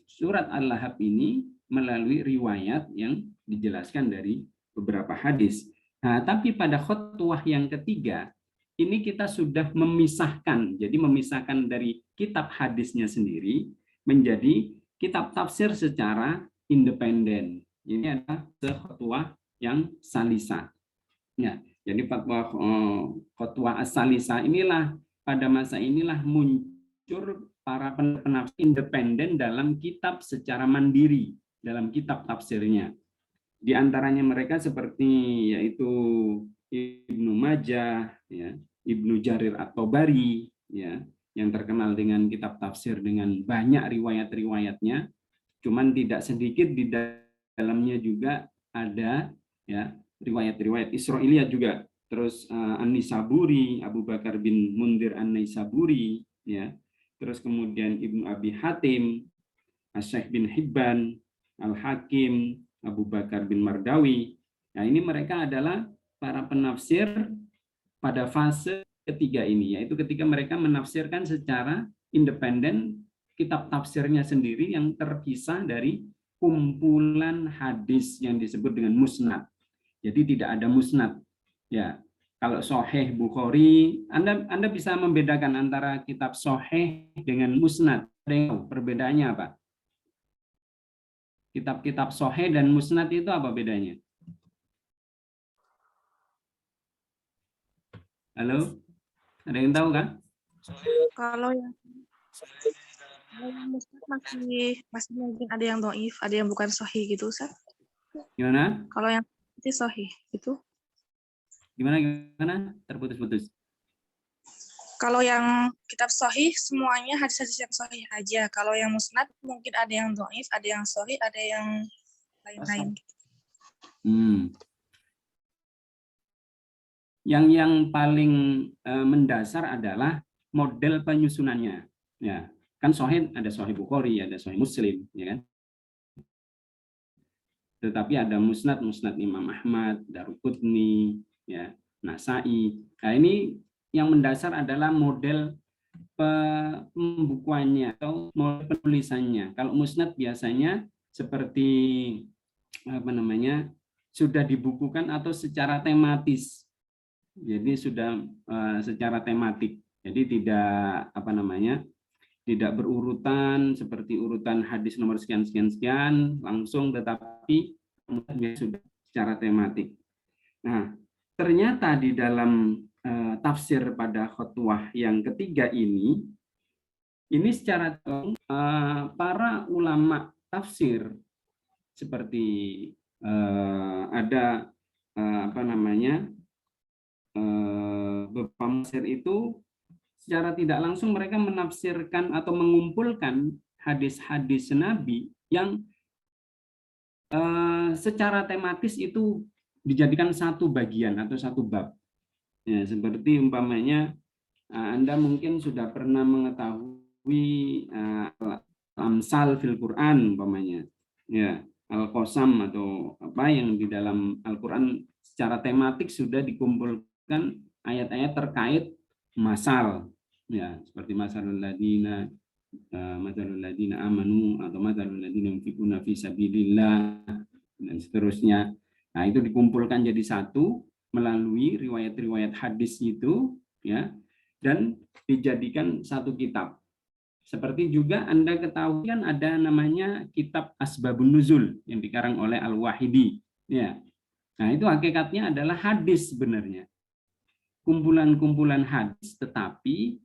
surat Al-Lahab ini melalui riwayat yang dijelaskan dari beberapa hadis. Nah, tapi pada khutbah yang ketiga ini kita sudah memisahkan, jadi memisahkan dari kitab hadisnya sendiri menjadi kitab tafsir secara independen. Ini adalah khutbah yang salisa. Ya, jadi fatwa khutbah as-salisa inilah, pada masa inilah muncul para penafsir independen dalam kitab secara mandiri, dalam kitab tafsirnya. Di antaranya mereka seperti yaitu Ibnu Majah, ya, Ibnu Jarir At-Tabari, ya, yang terkenal dengan kitab tafsir dengan banyak riwayat-riwayatnya. Cuman tidak sedikit di dalamnya juga ada, ya, riwayat-riwayat Israiliyat juga. Terus An-Nisaburi, Abu Bakar bin Mundir An-Nisaburi, ya. Terus kemudian Ibnu Abi Hatim, Asy-Syaikh bin Hibban, Al-Hakim, Abu Bakar bin Mardawi. Nah, ini mereka adalah para penafsir pada fase ketiga ini, yaitu ketika mereka menafsirkan secara independen kitab tafsirnya sendiri yang terpisah dari kumpulan hadis yang disebut dengan musnad. Jadi tidak ada musnad. Ya, kalau Sahih Bukhari, Anda bisa membedakan antara kitab Sahih dengan musnad. Ada yang tahu perbedaannya apa? Kitab-kitab Sahih dan musnad itu apa bedanya? Halo? Ada yang tahu kan? Kalau yang musnad masih mungkin ada yang dhaif, ada yang bukan sahih gitu, Ustaz. Gimana? Kalau yang itu sahih itu. Gimana? Terputus-putus. Kalau yang kitab sahih semuanya hadis-hadis yang sahih aja. Kalau yang musnad mungkin ada yang dhaif, ada yang sahih, ada yang lain-lain. Yang paling mendasar adalah model penyusunannya. Ya, kan Sahih ada Sahih Bukhari, ada Sahih Muslim, ya kan? Tetapi ada musnad Imam Ahmad, Daruqutni, ya, Nasai. Nah, ini yang mendasar adalah model pembukuannya atau model penulisannya. Kalau musnad biasanya seperti sudah dibukukan atau secara tematis. Jadi sudah secara tematik. Jadi tidak tidak berurutan seperti urutan hadis nomor sekian langsung, tetapi sudah secara tematik. Nah, ternyata di dalam tafsir pada khutbah yang ketiga ini secara para ulama tafsir seperti ada beberapa Mesir itu secara tidak langsung mereka menafsirkan atau mengumpulkan hadis-hadis Nabi yang secara tematis itu dijadikan satu bagian atau satu bab. Ya, seperti umpamanya Anda mungkin sudah pernah mengetahui Amsal fil Quran umpamanya. Ya, Al-Qasam atau apa yang di dalam Al-Quran secara tematik sudah dikumpulkan ayat-ayat terkait masal. Ya, seperti masalul ladina amanu atau masalul ladina yunfiquna fi sabilillah dan seterusnya. Nah, itu dikumpulkan jadi satu melalui riwayat-riwayat hadis itu, ya, dan dijadikan satu kitab. Seperti juga Anda ketahui kan ada namanya kitab Asbabun Nuzul yang dikarang oleh Al-Wahidi, ya. Nah, itu hakikatnya adalah hadis sebenarnya. Kumpulan-kumpulan hadis, tetapi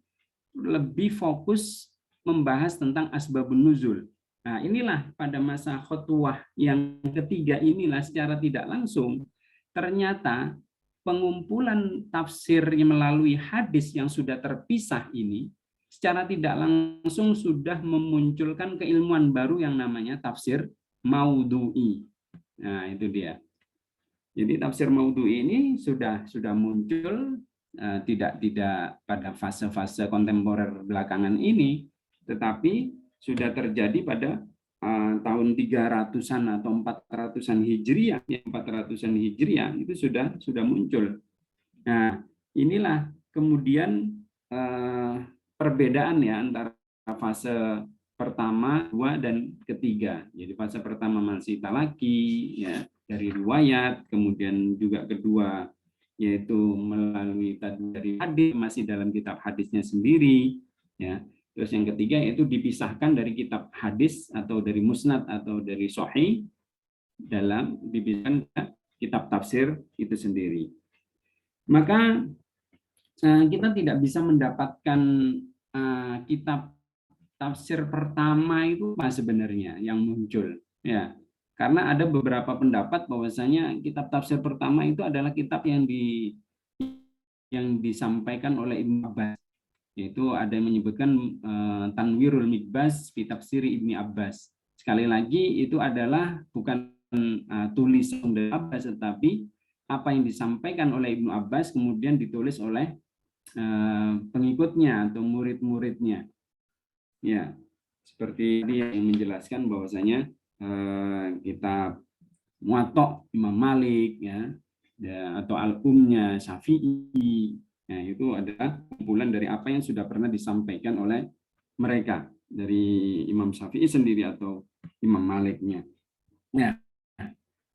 lebih fokus membahas tentang Asbabun Nuzul. Nah, inilah pada masa khutwah yang ketiga inilah secara tidak langsung ternyata pengumpulan tafsir yang melalui hadis yang sudah terpisah ini secara tidak langsung sudah memunculkan keilmuan baru yang namanya tafsir maudhu'i. Nah, itu dia. Jadi tafsir maudhu'i ini sudah muncul tidak pada fase-fase kontemporer belakangan ini, tetapi sudah terjadi pada tahun 300-an atau 400-an Hijriah, ya 400-an Hijriah itu sudah muncul. Nah, inilah kemudian perbedaan ya antara fase pertama, dua, dan ketiga. Jadi fase pertama masih talaki ya dari riwayat, kemudian juga kedua yaitu melalui dari hadis masih dalam kitab hadisnya sendiri ya. Terus yang ketiga itu dipisahkan dari kitab hadis atau dari musnad atau dari sahih dalam dipisahkan kitab tafsir itu sendiri. Maka kita tidak bisa mendapatkan kitab tafsir pertama itu apa sebenarnya yang muncul ya. Karena ada beberapa pendapat bahwasanya kitab tafsir pertama itu adalah kitab yang disampaikan oleh Ibnu Abbas. Yaitu ada yang menyebutkan Tanwirul Mikbas fi Tafsiri Ibnu Abbas. Sekali lagi itu adalah bukan tulisan dari Abbas, tetapi apa yang disampaikan oleh Ibnu Abbas kemudian ditulis oleh pengikutnya atau murid-muridnya. Ya, seperti dia yang menjelaskan bahwasanya kitab Muwatta Imam Malik ya atau Al-Umnya Syafi'i. Nah, itu adalah kumpulan dari apa yang sudah pernah disampaikan oleh mereka dari Imam Syafi'i sendiri atau Imam Maliknya. Nah,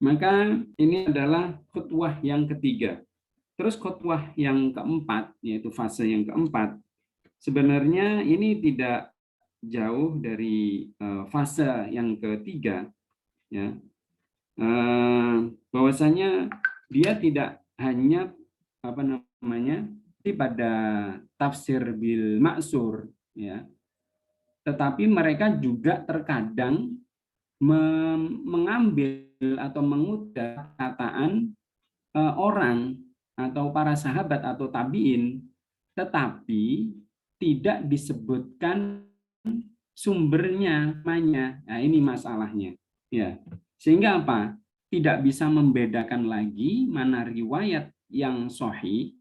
maka ini adalah khutwah yang ketiga. Terus khutwah yang keempat, yaitu fase yang keempat, sebenarnya ini tidak jauh dari fase yang ketiga, ya, bahwasanya dia tidak hanya pada tafsir bil ma'sur, ya, tetapi mereka juga terkadang mengambil atau mengutip perkataan orang atau para sahabat atau tabi'in, tetapi tidak disebutkan sumbernya namanya. Nah, ini masalahnya ya, sehingga apa, tidak bisa membedakan lagi mana riwayat yang sahih,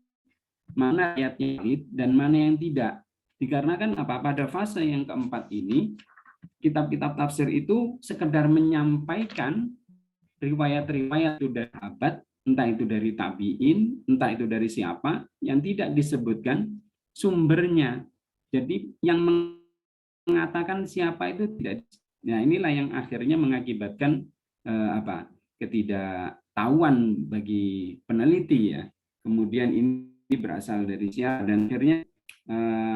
mana riwayat yang valid, dan mana yang tidak. Dikarenakan apa, pada fase yang keempat ini kitab-kitab tafsir itu sekedar menyampaikan riwayat-riwayat itu dari sahabat, entah itu dari tabi'in, entah itu dari siapa, yang tidak disebutkan sumbernya. Jadi yang mengatakan siapa itu tidak. Nah, inilah yang akhirnya mengakibatkan ketidaktahuan bagi peneliti ya. Kemudian ini berasal dari siapa, dan akhirnya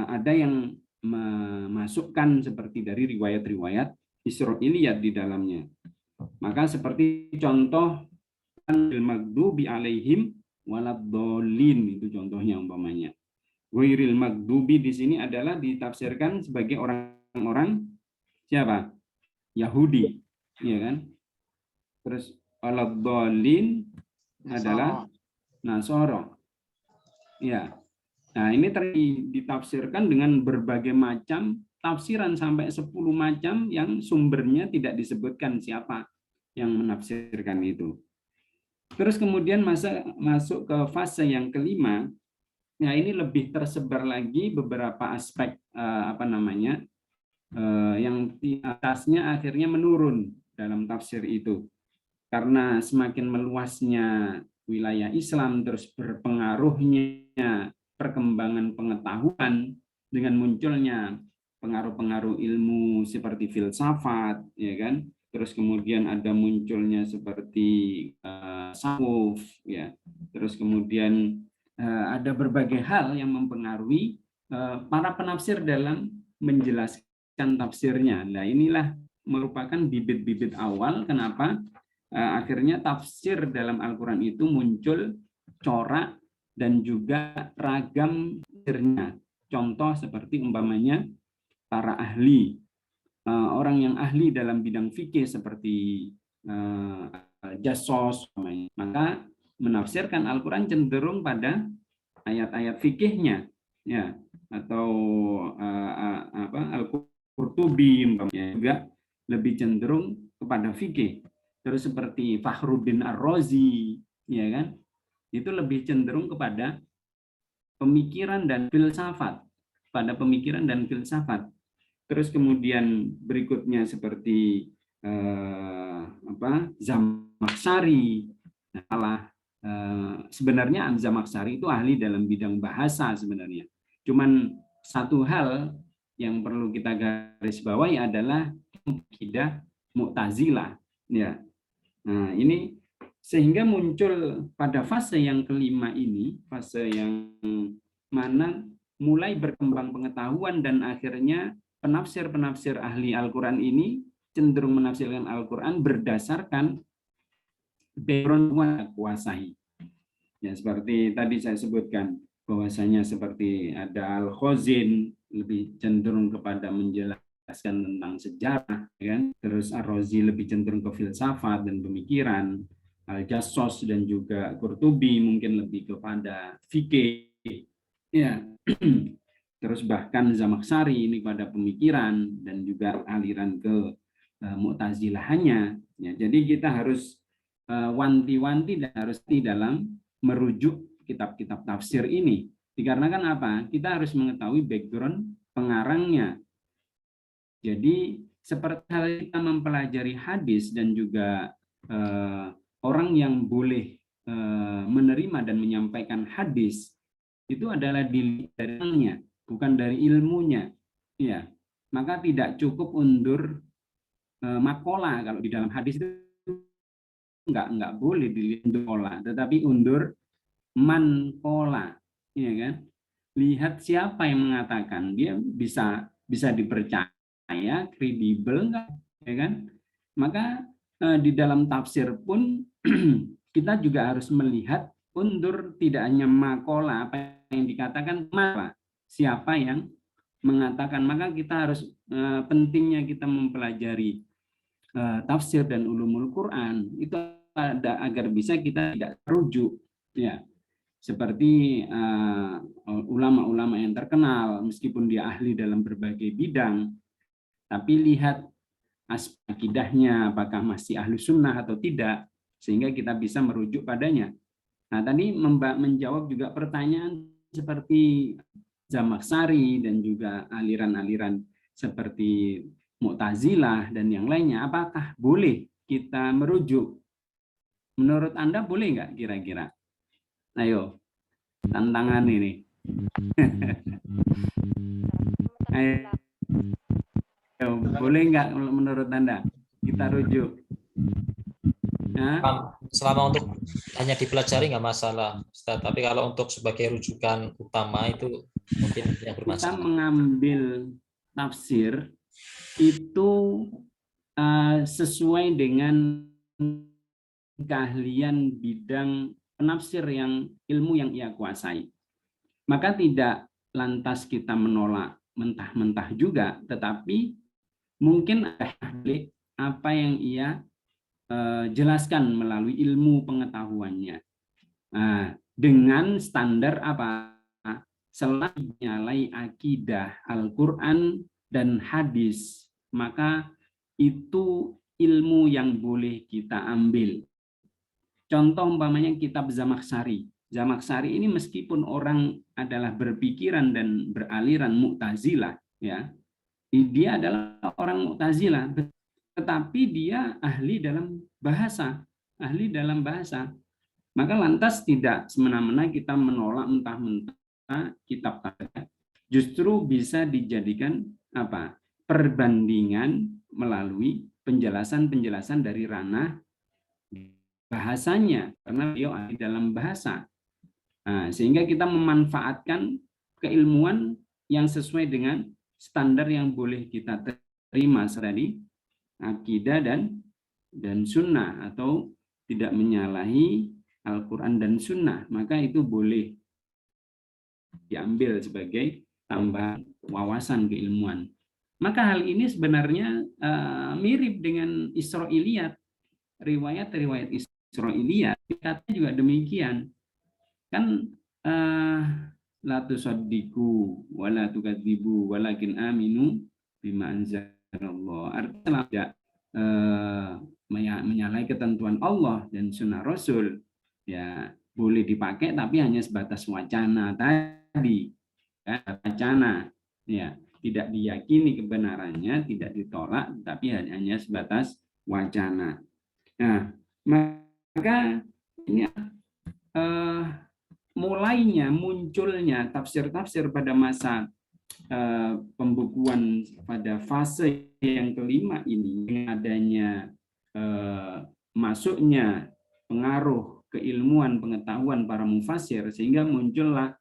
ada yang memasukkan seperti dari riwayat-riwayat Israiliyat di dalamnya. Maka seperti contoh al-maghdubi alaihim waladhdallin, itu contohnya umpamanya. Ghairil maghdubi di sini adalah ditafsirkan sebagai orang-orang siapa? Yahudi, ya kan? Terus waladhdallin adalah Nasara. Ya. Nah, ini ditafsirkan dengan berbagai macam tafsiran sampai 10 macam yang sumbernya tidak disebutkan siapa yang menafsirkan itu. Terus kemudian masuk ke fase yang kelima. Nah, ini lebih tersebar lagi beberapa aspek yang di atasnya akhirnya menurun dalam tafsir itu. Karena semakin meluasnya wilayah Islam, terus berpengaruhnya perkembangan pengetahuan dengan munculnya pengaruh-pengaruh ilmu seperti filsafat, ya kan? Terus kemudian ada munculnya seperti tasawuf, ya. Terus kemudian ada berbagai hal yang mempengaruhi para penafsir dalam menjelaskan tafsirnya. Nah, inilah merupakan bibit-bibit awal kenapa akhirnya tafsir dalam Al-Quran itu muncul corak dan juga ragam tafsirnya. Contoh seperti umpamanya para ahli, orang yang ahli dalam bidang fikih seperti Jassos, maka menafsirkan Al-Quran cenderung pada ayat-ayat fikihnya, ya, atau Al-Qurtubi juga lebih cenderung kepada fikih. Terus seperti Fakhruddin Ar-Razi, ya kan, itu lebih cenderung kepada pemikiran dan filsafat, Terus kemudian berikutnya seperti Zamakhsyari. Sebenarnya Zamakhsyari itu ahli dalam bidang bahasa sebenarnya. Cuman satu hal yang perlu kita garis bawahi adalah akidah Mu'tazilah, ya. Nah, ini sehingga muncul pada fase yang kelima ini, fase yang mana mulai berkembang pengetahuan dan akhirnya penafsir-penafsir ahli Al-Quran ini cenderung menafsirkan Al-Quran berdasarkan background yang kuasai. Ya, seperti tadi saya sebutkan, bahwasanya seperti ada Al-Khazin lebih cenderung kepada menjelaskan tentang sejarah, kan? Terus Ar-Razi lebih cenderung ke filsafat dan pemikiran, Al-Jassos dan juga Qurtubi mungkin lebih kepada fikih, ya. Terus bahkan Zamakhsyari ini pada pemikiran dan juga aliran ke Mu'tazilahnya, ya. Jadi kita harus wanti-wanti dan harus di dalam merujuk kitab-kitab tafsir ini, dikarenakan apa? Kita harus mengetahui background pengarangnya. Jadi seperti hal kita mempelajari hadis dan juga orang yang boleh menerima dan menyampaikan hadis itu adalah dilihatnya, bukan dari ilmunya, ya. Maka tidak cukup undur makola. Kalau di dalam hadis itu enggak boleh dilihat kola, tetapi undur mankola, ya kan? Lihat siapa yang mengatakan, dia bisa dipercaya, kredibel enggak, ya kan? Maka di dalam tafsir pun kita juga harus melihat undur tidak hanya makola, apa yang dikatakan, siapa yang mengatakan. Maka kita harus pentingnya kita mempelajari tafsir dan ulumul Quran itu ada agar bisa kita tidak rujuk, ya. Seperti ulama-ulama yang terkenal, meskipun dia ahli dalam berbagai bidang, tapi lihat aspek akidahnya, apakah masih ahli sunnah atau tidak, sehingga kita bisa merujuk padanya. Nah, tadi menjawab juga pertanyaan seperti Zamakhsyari dan juga aliran-aliran seperti Mu'tazilah dan yang lainnya, apakah boleh kita merujuk? Menurut Anda boleh nggak kira-kira? Ayo, tantangan ini. Ayo, boleh nggak menurut Anda kita rujuk? Nah, selama untuk hanya dipelajari nggak masalah, Ustaz. Tapi kalau untuk sebagai rujukan utama itu mungkin yang bermasalah. Kita mengambil tafsir itu sesuai dengan keahlian bidang penafsir yang ilmu yang ia kuasai. Maka tidak lantas kita menolak mentah-mentah juga, tetapi mungkin apa yang ia jelaskan melalui ilmu pengetahuannya. Nah, dengan standar apa? Selain menyalahi akidah Al-Quran dan hadis, maka itu ilmu yang boleh kita ambil. Contoh umpamanya kitab Zamakhsyari. Zamakhsyari ini meskipun orang adalah berpikiran dan beraliran Mu'tazilah, ya, dia adalah orang Mu'tazilah, tetapi dia ahli dalam bahasa, Maka lantas tidak semena-mena kita menolak mentah-mentah kitab tadi. Justru bisa dijadikan apa? Perbandingan melalui penjelasan-penjelasan dari ranah bahasanya, karena beliau ahli dalam bahasa. Nah, sehingga kita memanfaatkan keilmuan yang sesuai dengan standar yang boleh kita terima tadi, akidah dan sunnah, atau tidak menyalahi Al-Quran dan sunnah, maka itu boleh diambil sebagai tambahan wawasan keilmuan. Maka hal ini sebenarnya mirip dengan Israiliyat, riwayat-riwayat Israiliyat katanya juga demikian. Kan la tusaddiqu wa la tukadzibu walakin aminu bima anzalallah. Artinya tidak menyalahi ketentuan Allah dan sunnah Rasul. Ya, boleh dipakai tapi hanya sebatas wacana tadi. Ya, wacana. Ya, tidak diyakini kebenarannya, tidak ditolak, tapi hanya sebatas wacana. Nah, maka ini munculnya tafsir-tafsir pada masa pembukuan pada fase yang kelima ini, dengan adanya masuknya pengaruh keilmuan pengetahuan para mufasir, sehingga muncullah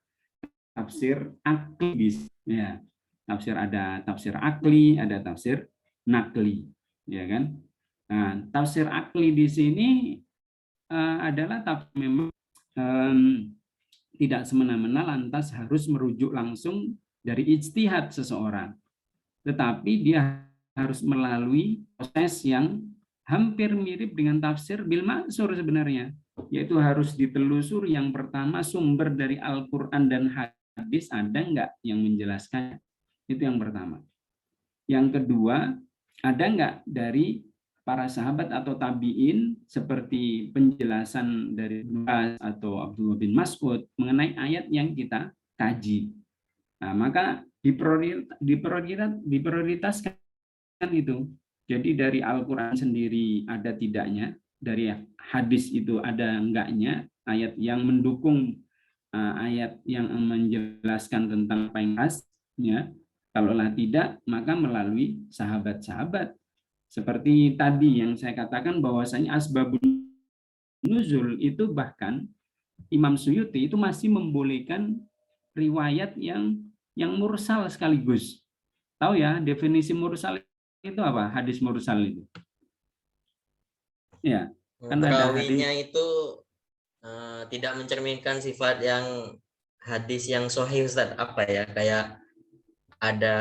tafsir akli. Ya, ada tafsir akli, ada tafsir nakli, ya kan? Nah, tafsir akli di sini adalah tafsir memang tidak semena-mena lantas harus merujuk langsung dari ijtihad seseorang, tetapi dia harus melalui proses yang hampir mirip dengan tafsir bil ma'sur sebenarnya, yaitu harus ditelusur yang pertama sumber dari Al-Quran dan hadis ada enggak yang menjelaskan, itu yang pertama. Yang kedua, ada enggak dari para sahabat atau tabi'in seperti penjelasan dari Abbas atau Abdullah bin Mas'ud mengenai ayat yang kita kaji. Nah, maka diprioritaskan itu. Jadi dari Al-Quran sendiri ada tidaknya, dari hadis itu ada enggaknya, ayat yang mendukung, ayat yang menjelaskan tentang apa yang khasnya. Kalaulah tidak, maka melalui sahabat-sahabat. Seperti tadi yang saya katakan bahwasanya asbabun nuzul itu bahkan Imam Suyuti itu masih membolehkan riwayat yang mursal sekaligus. Tahu ya definisi mursal itu apa? Hadis mursal itu. Ya, kan ada perawinya itu tidak mencerminkan sifat yang hadis yang sahih, Ustaz. Apa ya? Kayak ada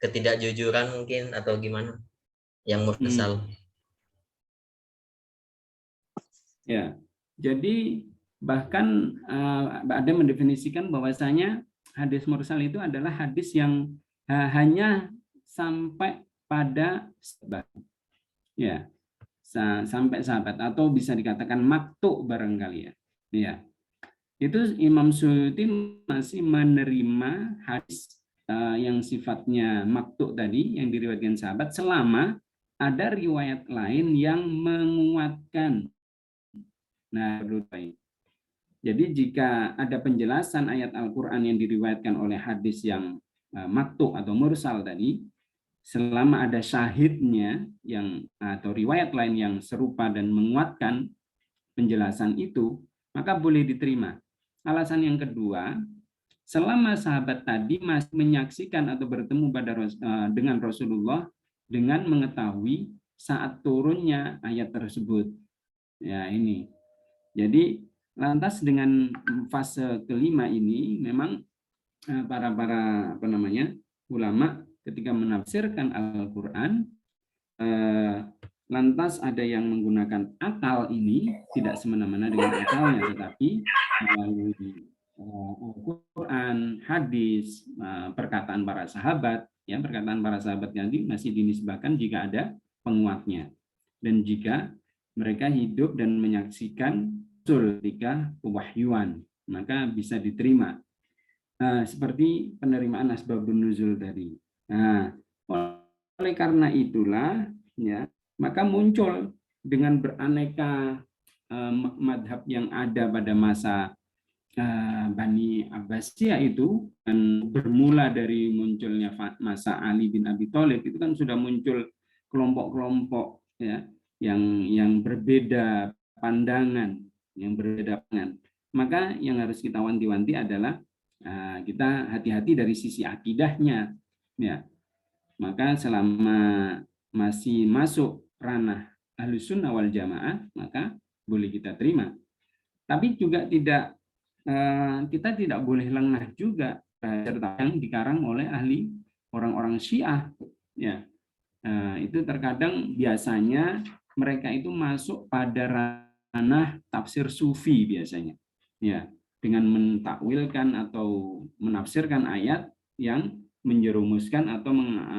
ketidakjujuran mungkin atau gimana? Yang mursal. Ya. Jadi bahkan ada mendefinisikan bahwasanya hadis mursal itu adalah hadis yang hanya sampai pada sahabat, ya, sampai sahabat, atau bisa dikatakan maktu barangkali ya. Ya, itu Imam Suyuti masih menerima hadis yang sifatnya maktu tadi yang diriwayatkan sahabat selama ada riwayat lain yang menguatkan. Nah, jadi jika ada penjelasan ayat Al-Quran yang diriwayatkan oleh hadis yang maktu atau mursal tadi, selama ada syahidnya yang atau riwayat lain yang serupa dan menguatkan penjelasan itu, maka boleh diterima. Alasan yang kedua, selama sahabat tadi masih menyaksikan atau bertemu dengan Rasulullah dengan mengetahui saat turunnya ayat tersebut. Ya, ini. Jadi lantas dengan fase kelima ini memang para ulama ketika menafsirkan Al-Quran Lantas ada yang menggunakan akal ini tidak semena-mena dengan akalnya, tetapi melalui Al-Quran, hadis, perkataan para sahabat. Ya, perkataan para sahabat nanti masih dinisbahkan jika ada penguatnya. Dan jika mereka hidup dan menyaksikan ketika pewahyuan, maka bisa diterima. Seperti penerimaan asbabun nuzul tadi. Nah, oleh karena itulah, ya, maka muncul dengan beraneka madhab yang ada pada masa Bani Abbasiyah itu, dan bermula dari munculnya masa Ali bin Abi Thalib, itu kan sudah muncul kelompok-kelompok, ya, yang berbeda pandangan, Maka yang harus kita wanti-wanti adalah kita hati-hati dari sisi akidahnya, ya. Maka selama masih masuk ranah Ahlus Sunnah wal Jamaah, maka boleh kita terima. Tapi juga kita tidak boleh lengah juga serta yang dikarang oleh ahli orang-orang Syiah, ya. Itu terkadang biasanya mereka itu masuk pada ranah tafsir sufi biasanya, ya, dengan mentakwilkan atau menafsirkan ayat yang menjerumuskan atau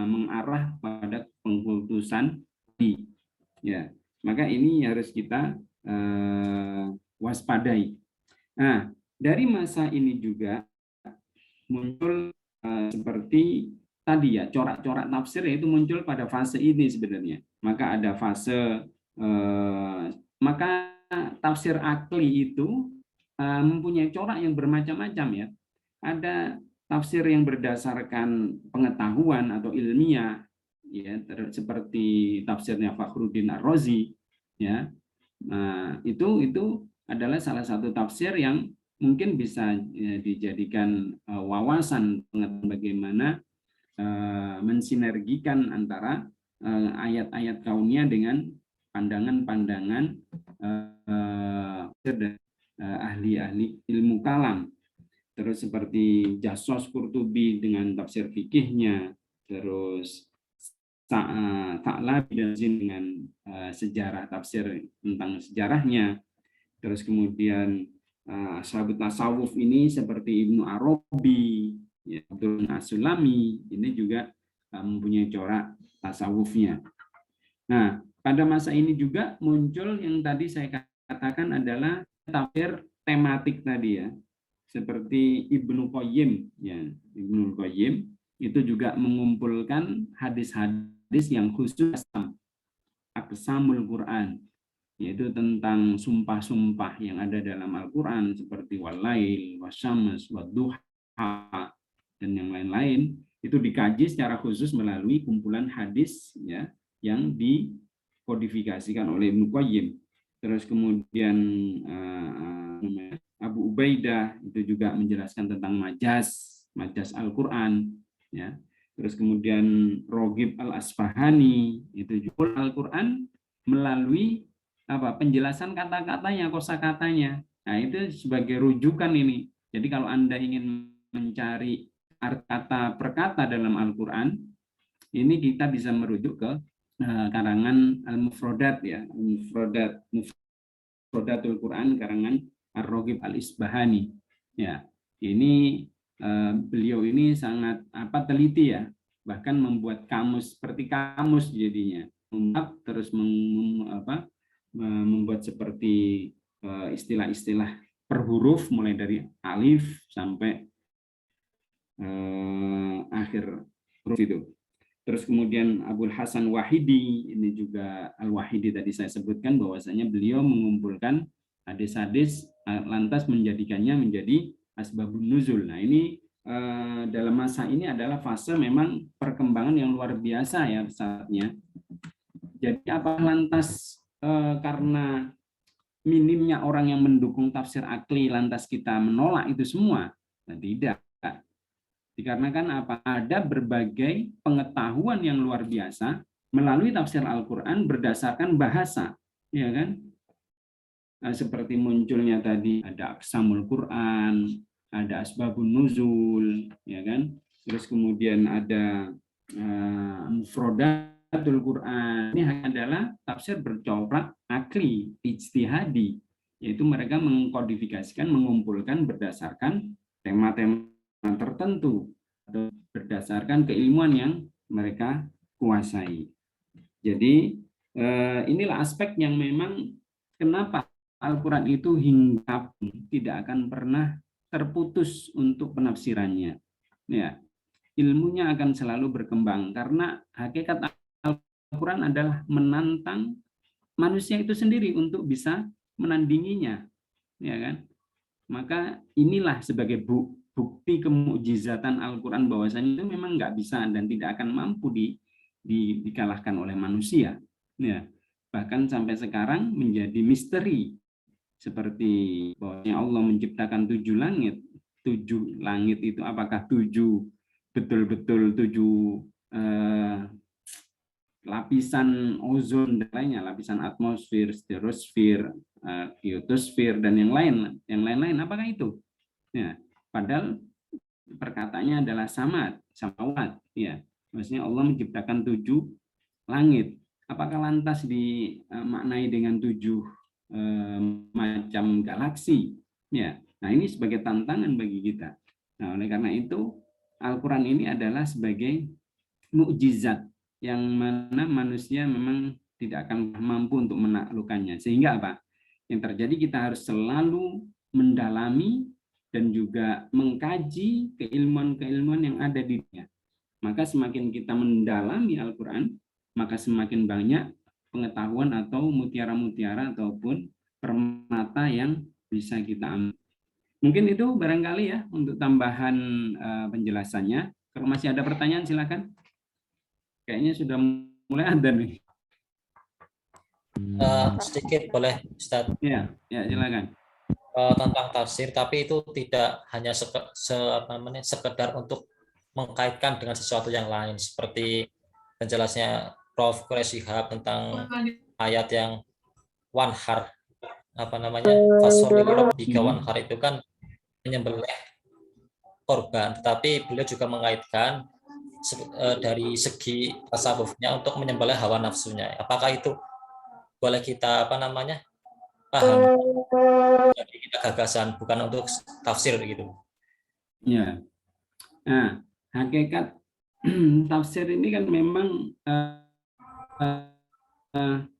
mengarah pada pengkultusan, ya. Maka ini harus kita waspadai. Nah, dari masa ini juga muncul seperti tadi, ya, corak-corak tafsir, yaitu muncul pada fase ini sebenarnya. Maka ada fase maka tafsir akli itu mempunyai corak yang bermacam-macam, ya. Ada tafsir yang berdasarkan pengetahuan atau ilmiah, ya, seperti tafsirnya Fakhruddin Ar-Razi, ya. Nah, itu adalah salah satu tafsir yang mungkin bisa dijadikan wawasan pengetahuan bagaimana mensinergikan antara ayat-ayat kauniyah dengan pandangan-pandangan ahli-ahli ilmu kalam. Terus seperti Jassos Qurtubi dengan tafsir fikihnya, terus Ta'labi dengan sejarah tafsir tentang sejarahnya, terus kemudian sahabat tasawuf ini seperti Ibnu Arabi, ya, Abdul As-Sulami, ini juga mempunyai corak tasawufnya. Nah, pada masa ini juga muncul yang tadi saya katakan adalah tafsir tematik tadi, ya, seperti Ibnu Qayyim, ya. Ibnu Qayyim itu juga mengumpulkan hadis-hadis yang khusus Aqsamul Quran, yaitu tentang sumpah-sumpah yang ada dalam Al-Quran seperti walail, wasyams, wadduha, dan yang lain-lain. Itu dikaji secara khusus melalui kumpulan hadis, ya, yang dikodifikasikan oleh Ibnu Qayyim. Terus kemudian Abu Ubaidah itu juga menjelaskan tentang majaz Al-Quran, ya. Terus kemudian Roghib Al-Asfahani itu juga Al-Quran melalui penjelasan kata-katanya, kosakatanya. Nah, itu sebagai rujukan ini. Jadi kalau Anda ingin mencari arti kata per kata dalam Al-Quran, ini kita bisa merujuk ke karangan Al-Mufrodat, ya, Mufrodatul Quran karangan Ar-Roghib Al-Isbahani, ya. Ini beliau ini sangat teliti, ya, bahkan membuat kamus seperti kamus jadinya, terus membuat seperti istilah-istilah per huruf mulai dari alif sampai akhir huruf itu. Terus kemudian Abul Hasan Wahidi, ini juga Al-Wahidi tadi saya sebutkan bahwasanya beliau mengumpulkan hadis-hadis lantas menjadikannya menjadi asbabun nuzul. Nah, ini dalam masa ini adalah fase memang perkembangan yang luar biasa, ya, saatnya. Jadi apa lantas karena minimnya orang yang mendukung tafsir akli lantas kita menolak itu semua? Nah, tidak. Dikarenakan apa? Ada berbagai pengetahuan yang luar biasa melalui tafsir Al-Quran berdasarkan bahasa, ya kan? Nah, seperti munculnya tadi ada Aqsamul Quran, ada Asbabun Nuzul, ya kan? Terus kemudian ada Mufrodat Ijtihadul Quran ini adalah tafsir bercorak akli, ijtihadi, yaitu mereka mengkodifikasikan, mengumpulkan berdasarkan tema-tema tertentu atau berdasarkan keilmuan yang mereka kuasai. Jadi inilah aspek yang memang kenapa Al-Quran itu hingga tidak akan pernah terputus untuk penafsirannya. Ya, ilmunya akan selalu berkembang karena hakikat Al-Quran adalah menantang manusia itu sendiri untuk bisa menandinginya, ya kan? Maka inilah sebagai bukti kemukjizatan Al-Quran bahwasanya itu memang nggak bisa dan tidak akan mampu dikalahkan oleh manusia. Ya, bahkan sampai sekarang menjadi misteri seperti bahwasanya Allah menciptakan 7 langit. 7 langit itu apakah 7 betul-betul 7 lapisan ozon dan lainnya, lapisan atmosfer, stratosfer, kiotosfer dan yang lain-lain, apakah itu? Ya, padahal perkataannya adalah samawat, ya. Maksudnya Allah menciptakan 7 langit. Apakah lantas dimaknai dengan 7 macam galaksi? Ya. Nah, ini sebagai tantangan bagi kita. Nah, oleh karena itu Al-Quran ini adalah sebagai mukjizat yang mana manusia memang tidak akan mampu untuk menaklukkannya. Sehingga apa? Yang terjadi kita harus selalu mendalami dan juga mengkaji keilmuan-keilmuan yang ada di dunia. Maka semakin kita mendalami Al-Quran, maka semakin banyak pengetahuan atau mutiara-mutiara ataupun permata yang bisa kita ambil. Mungkin itu barangkali ya untuk tambahan penjelasannya. Kalau masih ada pertanyaan silakan. Kayaknya sudah mulai ada nih. Sedikit boleh, Ustaz? Ya, silakan. Tentang tafsir, tapi itu tidak hanya sekedar untuk mengkaitkan dengan sesuatu yang lain, seperti penjelasnya Prof. Quraish Shihab tentang ayat yang wanhar, fasolil rabbika wanhar, itu kan menyembelih korban, tetapi beliau juga mengaitkan dari segi tasawufnya untuk menyembelih hawa nafsunya. Apakah itu boleh kita paham jadi kita gagasan, bukan untuk tafsir gitu? Ya. Nah, hakikat tafsir ini kan memang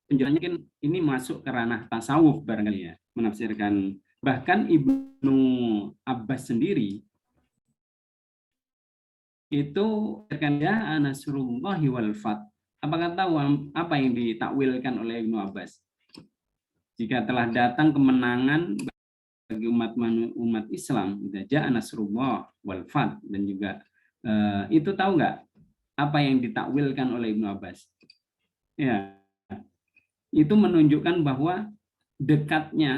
penjelasannya kan ini masuk ke ranah tasawuf barangkali ya, menafsirkan. Bahkan Ibnu Abbas sendiri itu terkandung Nasrullahi wal Fath. Apakah tahu apa yang ditakwilkan oleh Ibnu Abbas? Jika telah datang kemenangan bagi umat Islam, ja'a Nasrullah wal Fath, dan juga itu tahu nggak apa yang ditakwilkan oleh Ibnu Abbas? Ya, itu menunjukkan bahwa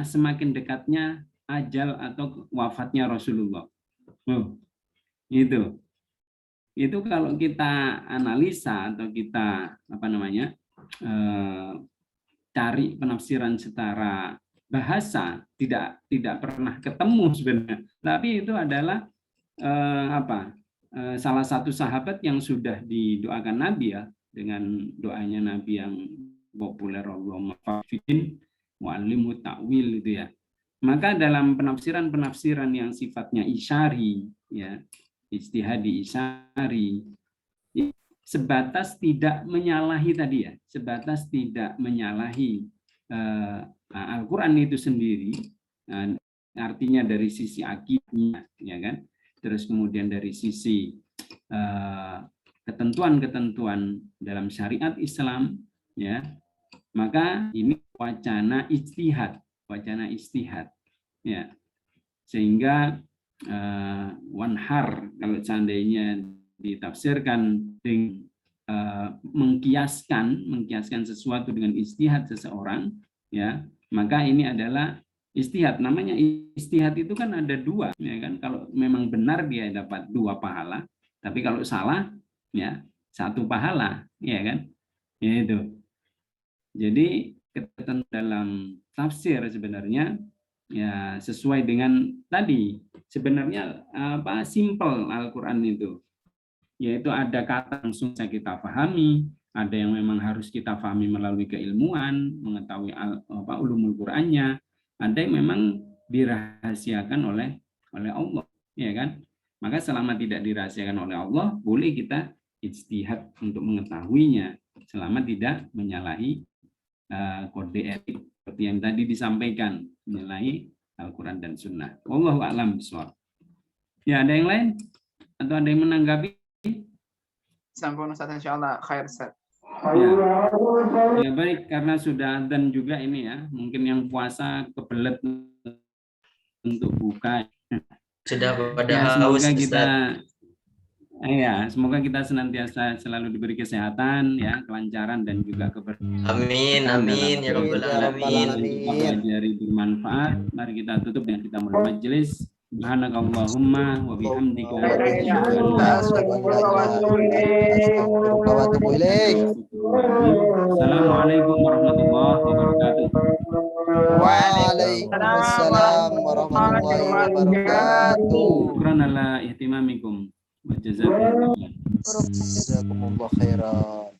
semakin dekatnya ajal atau wafatnya Rasulullah. Itu kalau kita analisa atau kita cari penafsiran secara bahasa tidak pernah ketemu sebenarnya. Tapi itu adalah salah satu sahabat yang sudah didoakan Nabi ya, dengan doanya Nabi yang populer, Allahumma fa'fidin mu'allimu ta'wil itu ya. Maka dalam penafsiran yang sifatnya isyari ya, ijtihadi isyari, sebatas tidak menyalahi tadi ya, sebatas tidak menyalahi Al-Quran itu sendiri, artinya dari sisi akidahnya ya kan, terus kemudian dari sisi ketentuan-ketentuan dalam syariat Islam ya, maka ini wacana ijtihad ya, sehingga wanhar kalau seandainya ditafsirkan dengan mengkiaskan sesuatu dengan ijtihad seseorang ya, maka ini adalah ijtihad. Namanya ijtihad itu kan ada 2 ya kan, kalau memang benar dia dapat 2 pahala, tapi kalau salah ya 1 pahala ya kan, ya itu. Jadi ketentuan dalam tafsir sebenarnya ya sesuai dengan tadi, sebenarnya simple Al-Quran itu, yaitu ada kata langsung bisa kita pahami, ada yang memang harus kita pahami melalui keilmuan, mengetahui ulumul Qur'annya, ada yang memang dirahasiakan oleh Allah, ya kan? Maka selama tidak dirahasiakan oleh Allah, boleh kita ijtihad untuk mengetahuinya selama tidak menyalahi kode etik seperti yang tadi disampaikan, menyalahi Al-Quran dan Sunnah. Wallahu a'lam bishawab. Ya, ada yang lain atau ada yang menanggapi? Sampun Ustaz, insyaallah khair Ustaz. Ya baik, karena sudah dan juga ini ya, mungkin yang puasa kebelet untuk buka. Sudah pada Ya, haus, semoga kita Ustaz. semoga kita senantiasa selalu diberi kesehatan, ya, kelancaran dan juga keberkahan. Amin, amin, ya Rabbal Alamin. Pelajari bermanfaat. Mari kita tutup dengan kita mulai majelis. Subhanakallahumma wa bihamdika Assalamualaikum warahmatullahi wabarakatuh. Waalaikumsalam warahmatullahi wabarakatuh. Syukran ala ihtimamikum wa jazakumullah khairan. Jazakumullah khairan.